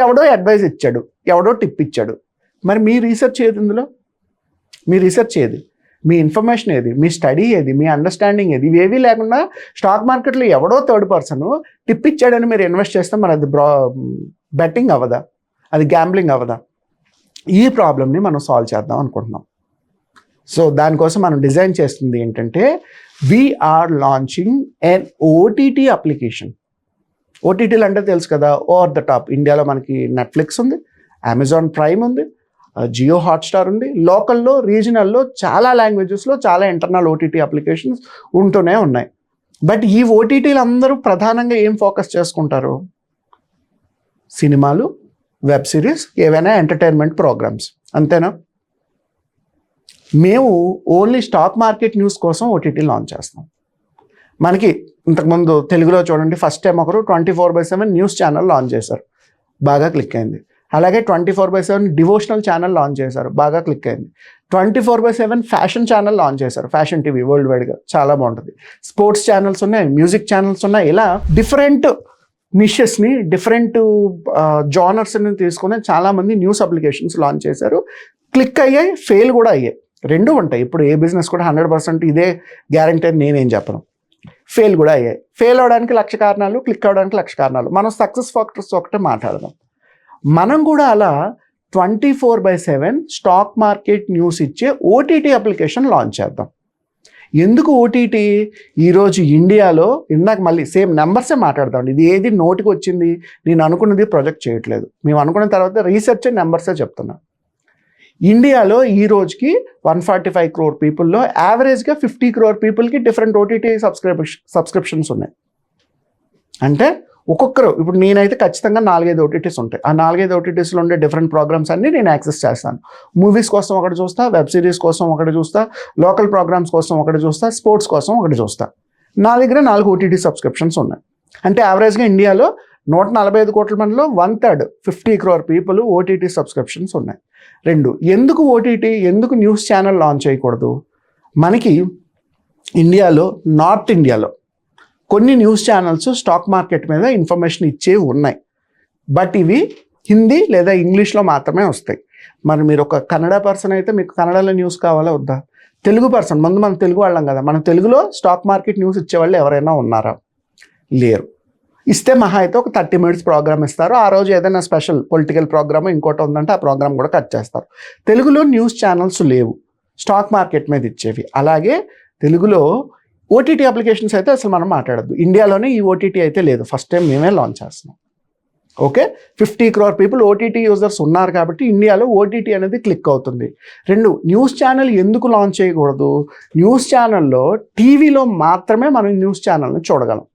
Speaker 1: ఎవడో అడ్వైస్ ఇచ్చాడు, ఎవడో టిప్ ఇచ్చాడు. మరి మీ రీసెర్చ్ ఏది ఇందులో? మీ రీసెర్చ్ ఏది? మీ ఇన్ఫర్మేషన్ ఏది? మీ స్టడీ ఏది? మీ అండర్స్టాండింగ్ ఏది? ఇవేవీ లేకుండా స్టాక్ మార్కెట్లో ఎవడో థర్డ్ పర్సన్ టిప్ ఇచ్చాడని మీరు ఇన్వెస్ట్ చేస్తే మరి అది బెట్టింగ్ అవ్వదా? అది గ్యాంబ్లింగ్ అవ్వదా? ఈ ప్రాబ్లమ్ని మనం సాల్వ్ చేద్దాం అనుకుంటున్నాం. సో దానికోసం మనం డిజైన్ చేస్తుంది ఏంటంటే, వీఆర్ లాంచింగ్ ఎన్ ఓటీటీ అప్లికేషన్. ఓటీటీలు అంటే తెలుసు కదా, ఓవర్ ద టాప్. ఇండియాలో మనకి నెట్ఫ్లిక్స్ ఉంది, అమెజాన్ ప్రైమ్ ఉంది, జియో హాట్స్టార్ ఉంది. లోకల్లో, రీజనల్లో చాలా లాంగ్వేజెస్లో చాలా ఇంటర్నల్ ఓటీటీ అప్లికేషన్స్ ఉంటూనే ఉన్నాయి. బట్ ఈ ఓటీటీలు అందరూ ప్రధానంగా ఏం ఫోకస్ చేసుకుంటారు? సినిమాలు, వెబ్ సిరీస్, ఏవైనా ఎంటర్టైన్మెంట్ ప్రోగ్రామ్స్, అంతేనా? మేము ఓన్లీ స్టాక్ మార్కెట్ న్యూస్ కోసం ఓటీటీ లాంచ్ చేస్తాం. మనకి ఇంతకుముందు తెలుగులో చూడండి, ఫస్ట్ టైం ఒకరు 24/7 న్యూస్ ఛానల్ లాంచ్ చేశారు, బాగా క్లిక్ అయింది. అలాగే 24/7 డివోషనల్ ఛానల్ లాంచ్ చేశారు, బాగా క్లిక్ అయింది. 24/7 ఫ్యాషన్ ఛానల్ లాంచ్ చేశారు, ఫ్యాషన్ టీవీ, వరల్డ్ వైడ్గా చాలా బాగుంటుంది. స్పోర్ట్స్ ఛానల్స్ ఉన్నాయి, మ్యూజిక్ ఛానల్స్ ఉన్నాయి. ఇలా డిఫరెంట్ నిషెస్ని, డిఫరెంట్ జానర్స్ని తీసుకుని చాలామంది న్యూస్ అప్లికేషన్స్ లాంచ్ చేశారు. క్లిక్ అయ్యాయి, ఫెయిల్ కూడా అయ్యాయి, రెండూ ఉంటాయి. ఇప్పుడు ఏ బిజినెస్ కూడా 100% ఇదే గ్యారంటీ అని నేనేం చెప్పను. ఫెయిల్ కూడా అయ్యాయి. ఫెయిల్ అవడానికి 1,00,000 కారణాలు, క్లిక్ అవ్వడానికి 1,00,000 కారణాలు. మనం సక్సెస్ ఫ్యాక్టర్స్ ఒకటే మాట్లాడదాం. మనం కూడా అలా 24/7 స్టాక్ మార్కెట్ న్యూస్ ఇచ్చే ఓటీటీ అప్లికేషన్ లాంచ్ చేద్దాం. ఎందుకు ఓటీటీ? ఈరోజు ఇండియాలో, ఇందాక మళ్ళీ సేమ్ నెంబర్సే మాట్లాడదాం. ఇది ఏది నోటికి వచ్చింది, నేను అనుకున్నది ప్రొజెక్ట్ చేయట్లేదు. మేము అనుకున్న తర్వాత రీసెర్చ్ నెంబర్సే చెప్తున్నా. ఇండియాలో ఈ రోజుకి 145 crore పీపుల్లో యావరేజ్గా 50 crore పీపుల్కి డిఫరెంట్ ఓటీటీ సబ్స్క్రిప్షన్స్ ఉన్నాయి. అంటే ఒక్కొక్కరు, ఇప్పుడు నేనైతే ఖచ్చితంగా 4-5 ఓటీటీస్ ఉంటాయి. ఆ 4-5 ఓటీటీస్లో ఉండే డిఫరెంట్ ప్రోగ్రామ్స్ అన్నీ నేను యాక్సెస్ చేస్తాను. మూవీస్ కోసం ఒకటి చూస్తా, వెబ్ సిరీస్ కోసం ఒకటి చూస్తా, లోకల్ ప్రోగ్రామ్స్ కోసం ఒకటి చూస్తా, స్పోర్ట్స్ కోసం ఒకటి చూస్తా. నా దగ్గర 4 ఓటీటీ సబ్స్క్రిప్షన్స్ ఉన్నాయి. అంటే యావరేజ్గా ఇండియాలో 145 కోట్ల మందిలో 1/3 50 crore పీపుల్ ఓటీటీ సబ్స్క్రిప్షన్స్ ఉన్నాయి. ఎందుకు ఓటీటీ, ఎందుకు న్యూస్ ఛానల్ లాంచ్ చేయకూడదు? మనకి ఇండియాలో, నార్త్ ఇండియాలో కొన్ని న్యూస్ ఛానల్స్ స్టాక్ మార్కెట్ మీద ఇన్ఫర్మేషన్ ఇచ్చేవి ఉన్నాయి. బట్ ఇవి హిందీ లేదా ఇంగ్లీష్లో మాత్రమే వస్తాయి. మరి మీరు ఒక కన్నడ పర్సన్ అయితే మీకు కన్నడలో న్యూస్ కావాలా వద్దా? తెలుగు పర్సన్, మనం తెలుగు వాళ్ళం కదా, మనం తెలుగులో స్టాక్ మార్కెట్ న్యూస్ ఇచ్చేవాళ్ళు ఎవరైనా ఉన్నారా? లేరు. ఇస్తే మహా అయితే ఒక 30 minutes ప్రోగ్రామ్ ఇస్తారు. ఆ రోజు ఏదైనా స్పెషల్ పొలిటికల్ ప్రోగ్రామ్ ఇంకోటి ఉందంటే ఆ ప్రోగ్రామ్ కూడా కట్ చేస్తారు. తెలుగులో న్యూస్ ఛానల్స్ లేవు స్టాక్ మార్కెట్ మీద ఇచ్చేవి. అలాగే తెలుగులో ఓటీటీ అప్లికేషన్స్ అయితే అసలు మనం మాట్లాడద్దు. ఇండియాలోనే ఈ ఓటీటీ అయితే లేదు, ఫస్ట్ టైం మేమే లాంచ్ చేస్తున్నాం. Okay, 50 crore people OTT users ఉన్నారు కాబట్టి ఇండియాలో ఓటీటీ అనేది క్లిక్ అవుతుంది. న్యూస్ ఛానల్ ఎందుకు లాంచ్ చేయకూడదు? న్యూస్ ఛానల్లో టీవీలో మాత్రమే మనం న్యూస్ ఛానల్ని చూడగలం,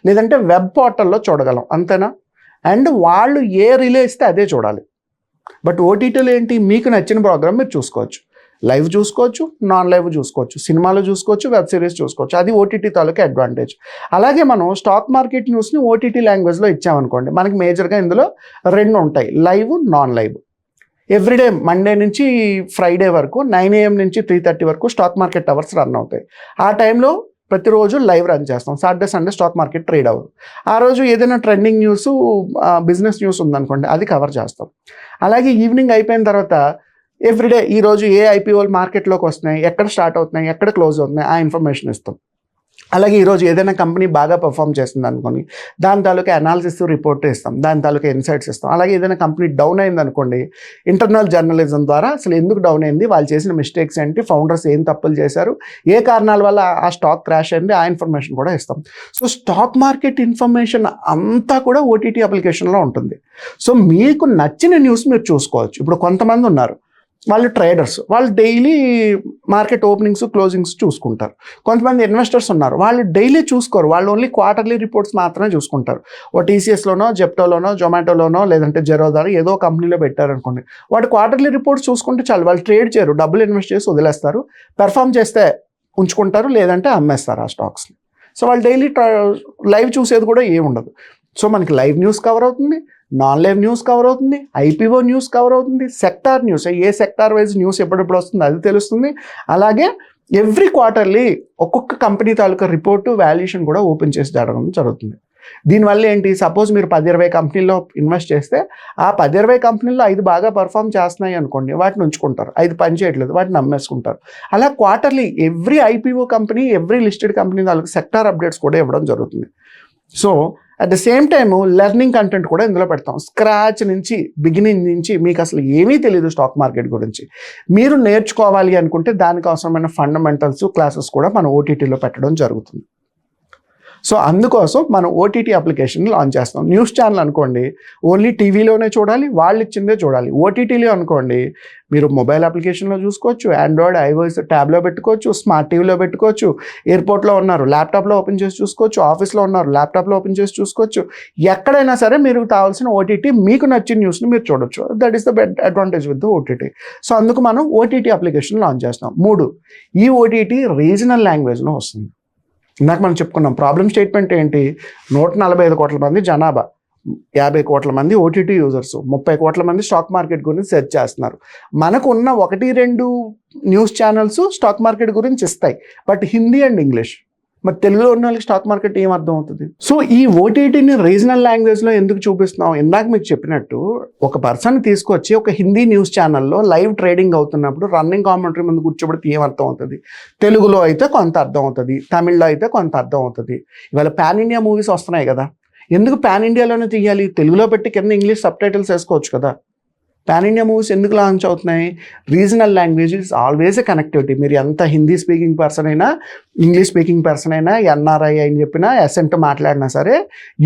Speaker 1: లేదంటే వెబ్ పోర్టల్లో చూడగలం, అంతేనా? అండ్ వాళ్ళు ఏ రిలే ఇస్తే అదే చూడాలి. బట్ ఓటీటీలో ఏంటి, మీకు నచ్చిన ప్రోగ్రామ్ మీరు చూసుకోవచ్చు, లైవ్ చూసుకోవచ్చు, నాన్ లైవ్ చూసుకోవచ్చు, సినిమాలు చూసుకోవచ్చు, వెబ్ సిరీస్ చూసుకోవచ్చు. అది ఓటీటీ తాలూకా అడ్వాంటేజ్. అలాగే మనం స్టాక్ మార్కెట్ న్యూస్ని ఓటీటీ లాంగ్వేజ్లో ఇచ్చామనుకోండి, మనకి మేజర్గా ఇందులో 2 ఉంటాయి, live, non live. Everyday Monday నుంచి ఫ్రైడే వరకు 9 AM నుంచి 3:30 వరకు స్టాక్ మార్కెట్ అవర్స్ రన్ అవుతాయి. ఆ టైంలో ప్రతిరోజు లైవ్ రన్ చేస్తాం. Saturday Sunday stock market trade అవ్వదు. ఆ రోజు ఏదైనా ట్రెండింగ్ న్యూస్, బిజినెస్ న్యూస్ ఉందనుకోండి, అది కవర్ చేస్తాం. అలాగే ఈవినింగ్ అయిపోయిన తర్వాత ఎవ్రీడే ఈరోజు ఏ ఐపీఓలు మార్కెట్లోకి వస్తున్నాయి, ఎక్కడ స్టార్ట్ అవుతున్నాయి, ఎక్కడ క్లోజ్ అవుతున్నాయి, ఆ ఇన్ఫర్మేషన్ ఇస్తాం. అలాగే ఈరోజు ఏదైనా కంపెనీ బాగా పర్ఫామ్ చేస్తుంది అనుకోండి, దాని తాలూకా అనాలిసిస్ రిపోర్ట్ ఇస్తాం, దాని తాలూకా ఇన్సైట్స్ ఇస్తాం. అలాగే ఏదైనా కంపెనీ డౌన్ అయింది అనుకోండి, ఇంటర్నల్ జర్నలిజం ద్వారా అసలు ఎందుకు డౌన్ అయింది, వాళ్ళు చేసిన మిస్టేక్స్ ఏంటి, ఫౌండర్స్ ఏం తప్పులు చేశారు, ఏ కారణాల వల్ల ఆ స్టాక్ క్రాష్ అయింది, ఆ ఇన్ఫర్మేషన్ కూడా ఇస్తాం. సో స్టాక్ మార్కెట్ ఇన్ఫర్మేషన్ అంతా కూడా ఓటీటీ అప్లికేషన్లో ఉంటుంది. సో మీకు నచ్చిన న్యూస్ మీరు చూసుకోవచ్చు. ఇప్పుడు కొంతమంది ఉన్నారు, వాళ్ళు ట్రేడర్స్, వాళ్ళు డైలీ మార్కెట్ ఓపెనింగ్స్ క్లోజింగ్స్ చూసుకుంటారు. కొంతమంది ఇన్వెస్టర్స్ ఉన్నారు, వాళ్ళు డైలీ చూసుకోరు, వాళ్ళు ఓన్లీ క్వార్టర్లీ రిపోర్ట్స్ మాత్రమే చూసుకుంటారు. ఓ టీసీఎస్లోనో, జెప్టోలోనో, జొమాటోలోనో, లేదంటే జెరోదాలో ఏదో కంపెనీలో పెట్టారనుకోండి, వాడు క్వార్టర్లీ రిపోర్ట్స్ చూసుకుంటే చాలు, వాళ్ళు ట్రేడ్ చేయరు, డబ్బులు ఇన్వెస్ట్ చేసి వదిలేస్తారు. పెర్ఫామ్ చేస్తే ఉంచుకుంటారు, లేదంటే అమ్మేస్తారు ఆ స్టాక్స్ని. సో వాళ్ళు డైలీ లైవ్ చూసేది కూడా ఏముండదు. సో మనకి లైవ్ న్యూస్ కవర్ అవుతుంది, నాన్ లైవ్ న్యూస్ కవర్ అవుతుంది, ఐపీఓ న్యూస్ కవర్ అవుతుంది, సెక్టార్ న్యూస్, ఏ సెక్టార్ వైజ్ న్యూస్ ఎప్పుడెప్పుడు వస్తుంది అది తెలుస్తుంది. అలాగే ఎవ్రీ క్వార్టర్లీ ఒక్కొక్క కంపెనీ తాలూకా రిపోర్టు వాల్యుయేషన్ కూడా ఓపెన్ చేసి జరగడం జరుగుతుంది. దీనివల్ల ఏంటి, సపోజ్ మీరు 10-20 కంపెనీల్లో ఇన్వెస్ట్ చేస్తే ఆ 10-20 కంపెనీల్లో 5 బాగా పర్ఫామ్ చేస్తున్నాయి అనుకోండి, వాటిని ఉంచుకుంటారు, 5 పని చేయట్లేదు వాటిని అమ్మేసుకుంటారు. అలా quarterly every IPO company, every listed company తాలూకా సెక్టార్ అప్డేట్స్ కూడా ఇవ్వడం జరుగుతుంది. So at the same time learning content కూడా ఇందులో పెడతాం. స్క్రాచ్ నుంచి, బిగినింగ్ నుంచి మీకు అసలు ఏమీ తెలియదు స్టాక్ మార్కెట్ గురించి, మీరు నేర్చుకోవాలి అనుకుంటే దానికి అవసరమైన ఫండమెంటల్స్ క్లాసెస్ కూడా మనం ఓటీటీలో పెట్టడం జరుగుతుంది. సో అందుకోసం మనం ఓటీటీ అప్లికేషన్ లాంచ్ చేస్తాం. న్యూస్ ఛానల్ అనుకోండి ఓన్లీ టీవీలోనే చూడాలి, వాళ్ళు ఇచ్చిందే చూడాలి. ఓటీటీలో అనుకోండి మీరు మొబైల్ అప్లికేషన్లో చూసుకోవచ్చు, ఆండ్రాయిడ్, ఐఓఎస్ ట్యాబ్లో పెట్టుకోవచ్చు, స్మార్ట్ టీవీలో పెట్టుకోవచ్చు, ఎయిర్పోర్ట్లో ఉన్నారు ల్యాప్టాప్లో ఓపెన్ చేసి చూసుకోవచ్చు, ఆఫీస్లో ఉన్నారు ల్యాప్టాప్లో ఓపెన్ చేసి చూసుకోవచ్చు. ఎక్కడైనా సరే మీరు కావాల్సిన ఓటీటీ, మీకు నచ్చిన న్యూస్ని మీరు చూడొచ్చు. That is the advantage with the OTT. So అందుకు మనం ఓటీటీ అప్లికేషన్ లాంచ్ చేస్తాం. 3, ఈ ఓటీటీ రీజనల్ లాంగ్వేజ్లో వస్తుంది. ఇందాక మనం చెప్పుకున్నాం ప్రాబ్లమ్ స్టేట్మెంట్ ఏంటి, 145 కోట్ల మంది జనాభా, 50 కోట్ల మంది ఓటీటీ యూజర్స్, 30 కోట్ల మంది స్టాక్ మార్కెట్ గురించి సెర్చ్ చేస్తున్నారు. మనకు ఉన్న 1-2 న్యూస్ ఛానల్స్ స్టాక్ మార్కెట్ గురించి ఇస్తాయి, బట్ హిందీ అండ్ ఇంగ్లీష్. మరి తెలుగులో ఉన్న వాళ్ళకి స్టాక్ మార్కెట్ ఏం అర్థం అవుతుంది? సో ఈ ఓటీటీని రీజనల్ లాంగ్వేజ్లో ఎందుకు చూపిస్తున్నాం? ఇందాక మీకు చెప్పినట్టు ఒక పర్సన్ తీసుకొచ్చి ఒక హిందీ న్యూస్ ఛానల్లో లైవ్ ట్రేడింగ్ అవుతున్నప్పుడు రన్నింగ్ కామెంటరీ ముందు కూర్చోబెడితే ఏం అర్థం అవుతుంది? తెలుగులో అయితే కొంత అర్థం అవుతుంది, తమిళ్లో అయితే కొంత అర్థం అవుతుంది. ఇవాళ పాన్ ఇండియా మూవీస్ వస్తున్నాయి కదా, ఎందుకు పాన్ ఇండియాలోనే తీయాలి? తెలుగులో పెట్టి కింద ఇంగ్లీష్ సబ్ టైటిల్స్ వేసుకోవచ్చు కదా. పాన్ ఇండియా మూవీస్ ఎందుకు లాంచ్ అవుతున్నాయి? Regional language is always a connectivity. మీరు ఎంత హిందీ స్పీకింగ్ పర్సన్ అయినా, ఇంగ్లీష్ స్పీకింగ్ పర్సన్ అయినా, ఎన్ఆర్ఐ అని చెప్పినా, ఎసెంట్ మాట్లాడినా సరే,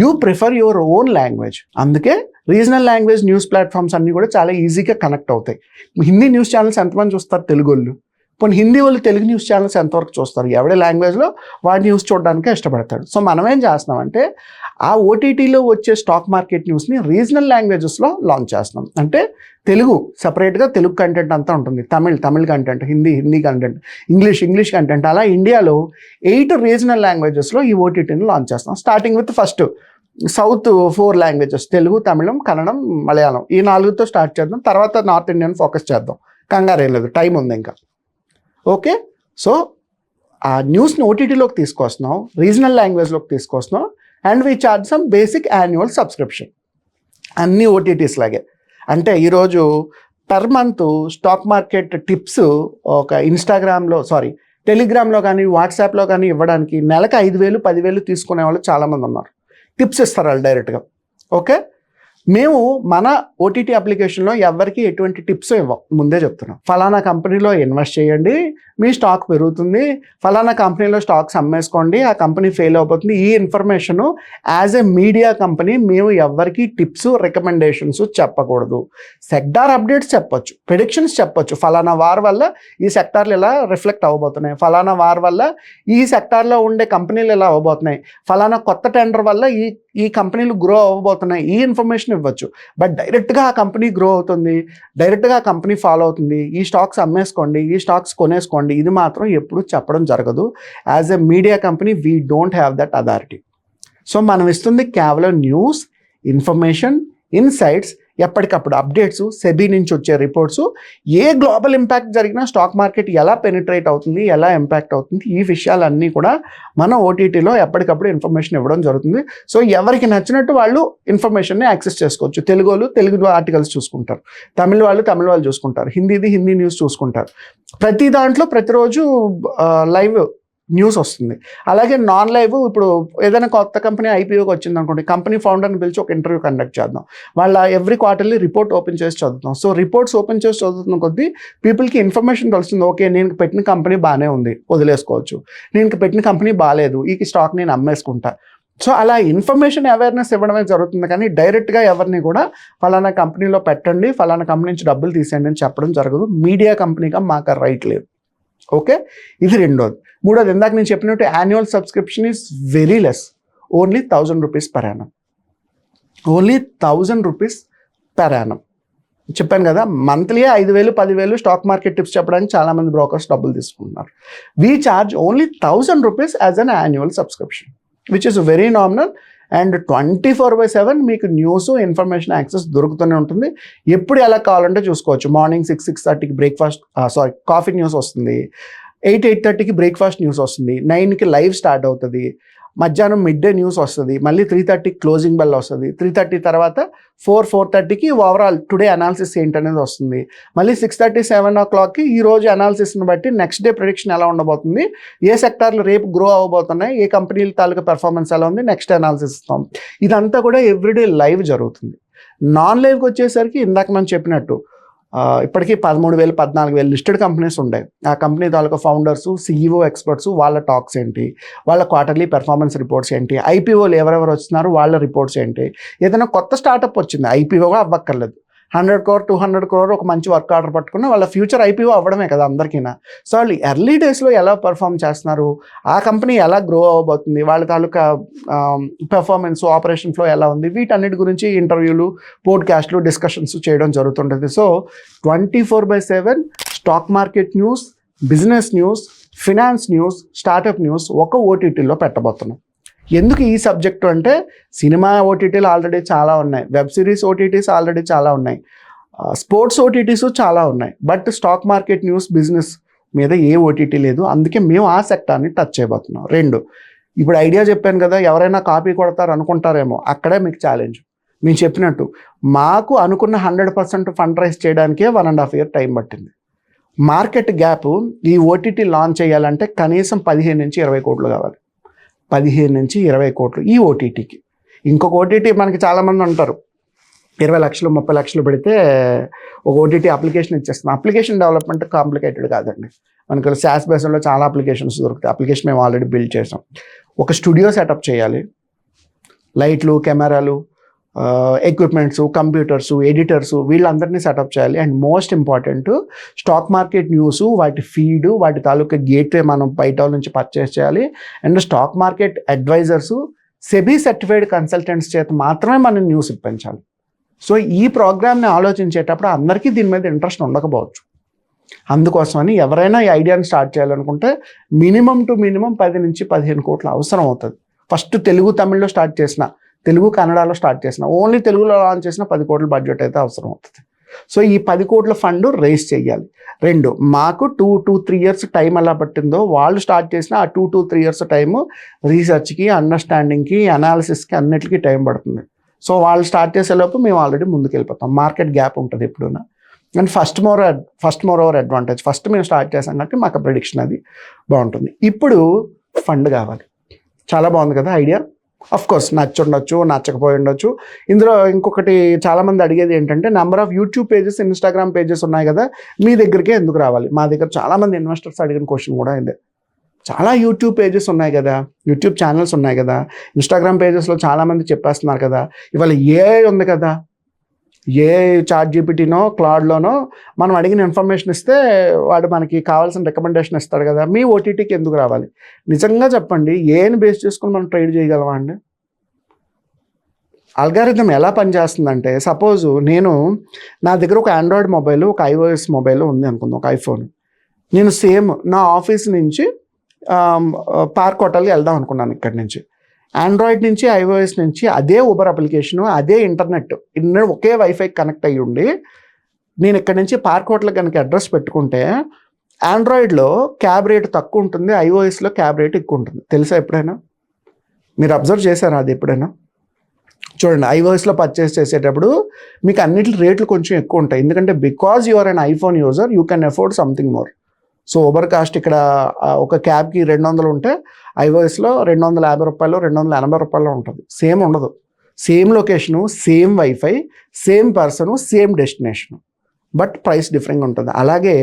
Speaker 1: you prefer your own language. అందుకే రీజనల్ లాంగ్వేజ్ న్యూస్ ప్లాట్ఫామ్స్ అన్నీ కూడా చాలా ఈజీగా కనెక్ట్ అవుతాయి. హిందీ న్యూస్ ఛానల్స్ ఎంతమంది చూస్తారు? తెలుగు వాళ్ళు. కొన్ని హిందీ వాళ్ళు తెలుగు న్యూస్ ఛానల్స్ ఎంతవరకు చూస్తారు? ఎవడే లాంగ్వేజ్లో వాడి న్యూస్ చూడడానికి ఇష్టపడతాడు. సో మనం ఏం చేస్తున్నామంటే ఆ ఓటీటీలో వచ్చే స్టాక్ మార్కెట్ న్యూస్ని రీజనల్ లాంగ్వేజెస్లో లాంచ్ చేస్తున్నాం. అంటే తెలుగు సపరేట్గా తెలుగు కంటెంట్ అంతా ఉంటుంది, Tamil content, Hindi content, English content. అలా ఇండియాలో 8 రీజనల్ లాంగ్వేజెస్లో ఈ ఓటీటీని లాంచ్ చేస్తాం. Starting with first south 4 languages, Telugu, తమిళం, కన్నడం, మలయాళం, ఈ 4తో స్టార్ట్ చేద్దాం. తర్వాత నార్త్ ఇండియన్ ఫోకస్ చేద్దాం. కంగారు ఏం లేదు, టైం ఉంది ఇంకా. ఓకే, సో ఆ న్యూస్ని ఓటీటీలోకి తీసుకొస్తున్నాం, రీజనల్ లాంగ్వేజ్లోకి తీసుకొస్తున్నాం, and we charge some basic annual subscription. అన్ని ఓటీటీస్ లాగే. అంటే ఈరోజు per month stock market tips ఒక టెలిగ్రామ్లో కానీ వాట్సాప్లో కానీ ఇవ్వడానికి నెలకు 5,000, 10,000 తీసుకునే వాళ్ళు చాలామంది ఉన్నారు. టిప్స్ ఇస్తారు వాళ్ళు డైరెక్ట్గా. ఓకే, మేము మన ఓటీటీ అప్లికేషన్లో ఎవరికి ఎటువంటి టిప్స్ ఇవ్వం, ముందే చెప్తున్నాం. ఫలానా కంపెనీలో ఇన్వెస్ట్ చేయండి, మీ స్టాక్ పెరుగుతుంది, ఫలానా కంపెనీలో స్టాక్స్ అమ్మేసుకోండి, ఆ కంపెనీ ఫెయిల్ అయిపోతుంది. ఈ information as a media company మేము ఎవరికి టిప్స్, రికమెండేషన్స్ చెప్పకూడదు. సెక్టార్ అప్డేట్స్ చెప్పొచ్చు, ప్రిడిక్షన్స్ చెప్పొచ్చు. ఫలానా వార్ వల్ల ఈ సెక్టార్లు ఇలా రిఫ్లెక్ట్ అవ్వబోతున్నాయి, ఫలానా వార్ వల్ల ఈ సెక్టార్లో ఉండే కంపెనీలు ఇలా అవ్వబోతున్నాయి, ఫలానా కొత్త టెండర్ వల్ల ఈ కంపెనీలు గ్రో అవ్వబోతున్నాయి, ఈ ఇన్ఫర్మేషన్ ఇవ్వచ్చు. బట్ డైరెక్ట్గా ఆ కంపెనీ గ్రో అవుతుంది, డైరెక్ట్గా ఆ కంపెనీ ఫాలో అవుతుంది, ఈ స్టాక్స్ అమ్మేసుకోండి, ఈ స్టాక్స్ కొనేసుకోండి, ఇది మాత్రం ఎప్పుడు చెప్పడం జరగదు. As a media company we don't have that authority. So మనం ఇస్తుంది కేవలం న్యూస్, ఇన్ఫర్మేషన్, ఇన్సైట్స్, ఎప్పటికప్పుడు అప్డేట్స్, సెబీ నుంచి వచ్చే రిపోర్ట్స్, ఏ గ్లోబల్ ఇంపాక్ట్ జరిగినా స్టాక్ మార్కెట్ ఎలా పెనిట్రేట్ అవుతుంది, ఎలా ఇంపాక్ట్ అవుతుంది, ఈ విషయాలన్నీ కూడా మన ఓటీటీలో ఎప్పటికప్పుడు ఇన్ఫర్మేషన్ ఇవ్వడం జరుగుతుంది. సో ఎవరికి నచ్చినట్టు వాళ్ళు ఇన్ఫర్మేషన్ని యాక్సెస్ చేసుకోవచ్చు. తెలుగు వాళ్ళు తెలుగు ఆర్టికల్స్ చూసుకుంటారు, తమిళ వాళ్ళు చూసుకుంటారు, హిందీ న్యూస్ చూసుకుంటారు. ప్రతి దాంట్లో ప్రతిరోజు లైవ్ న్యూస్ వస్తుంది. అలాగే నాన్ లైవ్, ఇప్పుడు ఏదైనా కొత్త కంపెనీ ఐపీఓకి వచ్చింది అనుకోండి, కంపెనీ ఫౌండర్ని పిలిచి ఒక ఇంటర్వ్యూ కండక్ట్ చేద్దాం, వాళ్ళ ఎవ్రీ క్వార్టర్లీ రిపోర్ట్ ఓపెన్ చేసి చదువుతాం. సో రిపోర్ట్స్ ఓపెన్ చేసి చదువుతున్న కొద్దీ పీపుల్కి ఇన్ఫర్మేషన్ తెలుస్తుంది. ఓకే, నేను పెట్టిన కంపెనీ బాగానే ఉంది, వదిలేసుకోవచ్చు, నేను పెట్టిన కంపెనీ బాగాలేదు, ఈ స్టాక్ నేను అమ్మేసుకుంటా. సో అలా ఇన్ఫర్మేషన్ అవేర్నెస్ ఇవ్వడమే జరుగుతుంది, కానీ డైరెక్ట్గా ఎవరిని కూడా ఫలానా కంపెనీలో పెట్టండి, ఫలానా కంపెనీ నుంచి డబ్బులు తీసేయండి అని చెప్పడం జరగదు. మీడియా కంపెనీగా మాకు రైట్ లేదు. ఓకే, ఇది రెండోది. మూడోది, ఇందాక నేను చెప్పినట్టు annual subscription is very less, only 1,000 rupees per annum. Only 1,000 rupees per annum. చెప్పాను కదా, మంత్లీ 5,000 10,000 స్టాక్ మార్కెట్ టిప్స్ చెప్పడానికి చాలామంది బ్రోకర్స్ డబ్బులు తీసుకుంటున్నారు. We charge only 1,000 rupees as an annual subscription, which is very nominal. And 24/7 మీకు news information access దొరుకుతూనే ఉంటుంది. ఎప్పుడు ఎలా కావాలంటే చూసుకోవచ్చు. మార్నింగ్ 6-6:30కి బ్రేక్ఫాస్ట్ కాఫీ న్యూస్ వస్తుంది, 8-8:30కి బ్రేక్ఫాస్ట్ న్యూస్ వస్తుంది, 9కి లైవ్ స్టార్ట్ అవుతుంది, మధ్యాహ్నం మిడ్ డే న్యూస్ వస్తుంది, మళ్ళీ 3:30కి క్లోజింగ్ బెల్ వస్తుంది, 3:30 తర్వాత 4-4:30కి ఓవరాల్ టుడే అనాలిసిస్ ఏంటనేది వస్తుంది, మళ్ళీ 6:30-7 o'clockకి ఈ రోజు అనాలిసిస్ని బట్టి నెక్స్ట్ డే ప్రిడిక్షన్ ఎలా ఉండబోతుంది, ఏ సెక్టార్లు రేపు గ్రో అవ్వబోతున్నాయి, ఏ కంపెనీల తాలూకా పెర్ఫార్మెన్స్ ఎలా ఉంది, నెక్స్ట్ అనాలిసిస్ ఇస్తాం. ఇదంతా కూడా ఎవ్రీడే లైవ్ జరుగుతుంది. నాన్ లైవ్కి వచ్చేసరికి ఇందాక మనం చెప్పినట్టు ఇప్పటికీ 13,000 14,000 లిస్టెడ్ కంపెనీస్ ఉన్నాయి. ఆ కంపెనీ తాలూకా ఫౌండర్స్, CEO ఎక్స్పర్ట్స్, వాళ్ళ టాక్స్ ఏంటి, వాళ్ళ క్వార్టర్లీ పెర్ఫార్మెన్స్ రిపోర్ట్స్ ఏంటి, IPOలు ఎవరెవరు వస్తున్నారు వాళ్ళ రిపోర్ట్స్ ఏంటి, ఏదైనా కొత్త స్టార్టప్ వచ్చింది, IPOగా అవ్వక్కర్లేదు, 100 crore 200 crore ఒక మంచి వర్క్ ఆర్డర్ పట్టుకున్న వాళ్ళ ఫ్యూచర్ IPO అవ్వడమే కదా అందరికీనా. సో వాళ్ళు ఎర్లీ డేస్లో ఎలా పర్ఫామ్ చేస్తున్నారు, ఆ కంపెనీ ఎలా గ్రో అవ్వబోతుంది, వాళ్ళ తాలూకా పెర్ఫార్మెన్స్ ఆపరేషన్ ఫ్లో ఎలా ఉంది, వీటన్నిటి గురించి ఇంటర్వ్యూలు, పోడ్కాస్ట్లు, డిస్కషన్స్ చేయడం జరుగుతుంటుంది. So 24/7 stock market news, business news, finance news, startup news ఒక OTTలో పెట్టబోతున్నాం. ఎందుకు ఈ సబ్జెక్టు అంటే, సినిమా OTTలు ఆల్రెడీ చాలా ఉన్నాయి, వెబ్ సిరీస్ OTTs ఆల్రెడీ చాలా ఉన్నాయి, స్పోర్ట్స్ OTTs చాలా ఉన్నాయి, but stock market news, business మీద ఏ OTT లేదు. అందుకే మేము ఆ సెక్టార్ని టచ్ చేయబోతున్నాం. 2, ఇప్పుడు ఐడియా చెప్పాను కదా, ఎవరైనా కాపీ కొడతారు అనుకుంటారేమో, అక్కడే మీకు ఛాలెంజ్. మేము చెప్పినట్టు మాకు అనుకున్న 100% ఫండ్ రైజ్ చేయడానికే 1.5 year టైం పట్టింది. మార్కెట్ గ్యాప్ ఈ OTT లాంచ్ చేయాలంటే కనీసం 15-20 కోట్లు కావాలి. 15-20 కోట్లు ఈ OTTకి. ఇంకొక OTT మనకి చాలామంది ఉంటారు, 20 లక్షలు 30 లక్షలు పెడితే ఒక OTT అప్లికేషన్ ఇచ్చేస్తున్నాం. అప్లికేషన్ డెవలప్మెంట్ కాంప్లికేటెడ్ కాదండి. మనకు SaaS బేస్లో చాలా అప్లికేషన్స్ దొరుకుతాయి. అప్లికేషన్ మేము ఆల్రెడీ బిల్డ్ చేసాం. ఒక స్టూడియో సెటప్ చేయాలి, లైట్లు, కెమెరాలు, ఎక్విప్మెంట్స్, కంప్యూటర్స్, ఎడిటర్స్, వీళ్ళందరినీ సెటప్ చేయాలి. And most important, stock market news, వాటి ఫీడ్, వాటి తాలూకా గేట్వే మనం బయట నుంచి పర్చేస్ చేయాలి. And stock market advisors, SEBI certified consultants చేత మాత్రమే మనం న్యూస్ ఇప్పించాలి. సో ఈ ప్రోగ్రామ్ని ఆలోచించేటప్పుడు అందరికీ దీని మీద ఇంట్రెస్ట్ ఉండకపోవచ్చు. అందుకోసమని ఎవరైనా ఈ ఐడియాని స్టార్ట్ చేయాలనుకుంటే మినిమం 10-15 కోట్లు అవసరం అవుతుంది. ఫస్ట్ తెలుగు తమిళ్లో స్టార్ట్ చేసిన, తెలుగు కన్నడలో స్టార్ట్ చేసిన, ఓన్లీ తెలుగులో లాంచ్ చేసిన 10 కోట్ల బడ్జెట్ అయితే అవసరం అవుతుంది. సో ఈ 10 కోట్ల ఫండ్ రేస్ చేయాలి. 2, మాకు 2-3 years టైం ఎలా పట్టిందో వాళ్ళు స్టార్ట్ చేసిన ఆ 2-3 years టైము రీసెర్చ్కి, అండర్స్టాండింగ్కి, అనాలిసిస్కి, అన్నిటికీ టైం పడుతుంది. సో వాళ్ళు స్టార్ట్ చేసేలోపు మేము ఆల్రెడీ ముందుకు వెళ్ళిపోతాం. మార్కెట్ గ్యాప్ ఉంటుంది ఎప్పుడూనా. And first mover advantage, first మేము స్టార్ట్ చేసాం కాబట్టి మాకు ప్రిడిక్షన్ అది బాగుంటుంది. ఇప్పుడు ఫండ్ కావాలి. చాలా బాగుంది కదా ఐడియా. అఫ్ కోర్స్ నచ్చుండొచ్చు, నచ్చకపోయి ఉండొచ్చు. ఇందులో ఇంకొకటి చాలామంది అడిగేది ఏంటంటే, number of YouTube pages, Instagram pages ఉన్నాయి కదా, మీ దగ్గరికే ఎందుకు రావాలి? మా దగ్గర చాలామంది ఇన్వెస్టర్స్ అడిగిన క్వశ్చన్ కూడా ఇదే. చాలా యూట్యూబ్ పేజెస్ ఉన్నాయి కదా, యూట్యూబ్ ఛానల్స్ ఉన్నాయి కదా, ఇన్స్టాగ్రామ్ పేజెస్లో చాలామంది చెప్పేస్తున్నారు కదా, ఇవాళ AI ఉంది కదా, ChatGPTనో క్లాడ్లోనో మనం అడిగిన ఇన్ఫర్మేషన్ ఇస్తే వాడు మనకి కావాల్సిన రికమెండేషన్ ఇస్తాడు కదా, మీ OTTకి ఎందుకు రావాలి? నిజంగా చెప్పండి, ఏని బేస్ చేసుకుని మనం ట్రేడ్ చేయగలమా అండి? అల్గారిథం ఎలా పనిచేస్తుందంటే, సపోజ్ నా దగ్గర ఒక ఆండ్రాయిడ్ మొబైల్, ఒక iOS మొబైల్ ఉంది అనుకుందాం, ఒక ఐఫోన్. నేను సేమ్ నా ఆఫీస్ నుంచి పార్క్ హోటల్కి వెళ్దాం అనుకున్నాను. ఇక్కడి నుంచి ఆండ్రాయిడ్ నుంచి, iOS నుంచి అదే ఊబర్ అప్లికేషను, అదే ఇంటర్నెట్, ఒకే వైఫై కనెక్ట్ అయ్యి ఉండి, నేను ఇక్కడ నుంచి పార్క్ హోటల్ కనుక అడ్రస్ పెట్టుకుంటే ఆండ్రాయిడ్లో క్యాబ్ రేట్ తక్కువ ఉంటుంది, iOSలో క్యాబ్ రేట్ ఎక్కువ ఉంటుంది. తెలుసా ఎప్పుడైనా? మీరు అబ్జర్వ్ చేశారా అది ఎప్పుడైనా? చూడండి, iOSలో పర్చేస్ చేసేటప్పుడు మీకు అన్నిటి రేట్లు కొంచెం ఎక్కువ ఉంటాయి. ఎందుకంటే because you are an iPhone user, you can afford something more. So Uber cost ఇక్కడ ఒక క్యాబ్కి 200 ఉంటే iOSలో 250 రూపాయలు, 280 రూపాయలు ఉంటుంది. సేమ్ ఉండదు. Same location, same wifi, same person, same destination, but price different ఉంటుంది. అలాగే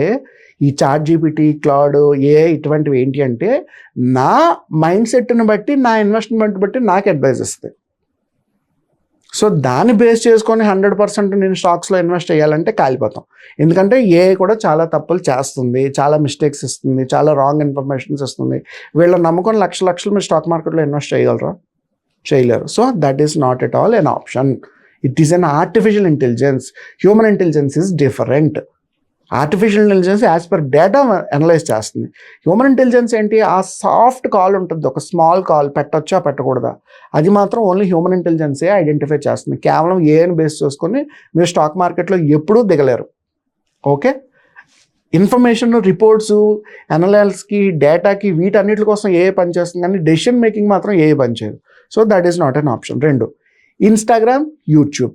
Speaker 1: ఈ ChatGPT, క్లౌడ్, AI ఇటువంటివి ఏంటి అంటే, నా మైండ్ సెట్ని బట్టి, నా ఇన్వెస్ట్మెంట్ బట్టి నాకు అడ్వైజ్ ఇస్తుంది. సో దాన్ని బేస్ చేసుకొని 100% నేను స్టాక్స్లో ఇన్వెస్ట్ చేయాలంటే కాలిపోతాం. ఎందుకంటే AI కూడా చాలా తప్పులు చేస్తుంది, చాలా మిస్టేక్స్ ఇస్తుంది, చాలా రాంగ్ ఇన్ఫర్మేషన్స్ ఇస్తుంది. వీళ్ళ నమ్ముకొని లక్షలు మీరు స్టాక్ మార్కెట్లో ఇన్వెస్ట్ చేయగలరా? చేయలేరు. So that is not at all N option. It is an artificial intelligence. Human intelligence is different. Artificial intelligence as per data analyse చేస్తుంది. హ్యూమన్ ఇంటెలిజెన్స్ ఏంటి, ఆ సాఫ్ట్ కాల్ ఉంటుంది, ఒక స్మాల్ కాల్ పెట్టొచ్చా పెట్టకూడదా, అది మాత్రం ఓన్లీ హ్యూమన్ ఇంటెలిజెన్సే ఐడెంటిఫై చేస్తుంది. కేవలం ఏఐని బేస్ చేసుకొని మీరు స్టాక్ మార్కెట్లో ఎప్పుడూ దిగలేరు. ఓకే, ఇన్ఫర్మేషన్, రిపోర్ట్స్, అనలైజ్కి, డేటాకి, వీటన్నిటి కోసం ఏఐ పనిచేస్తుంది, కానీ డెసిషన్ మేకింగ్ మాత్రం ఏఐ పనిచేయదు. So that is not an option. 2, Instagram, YouTube,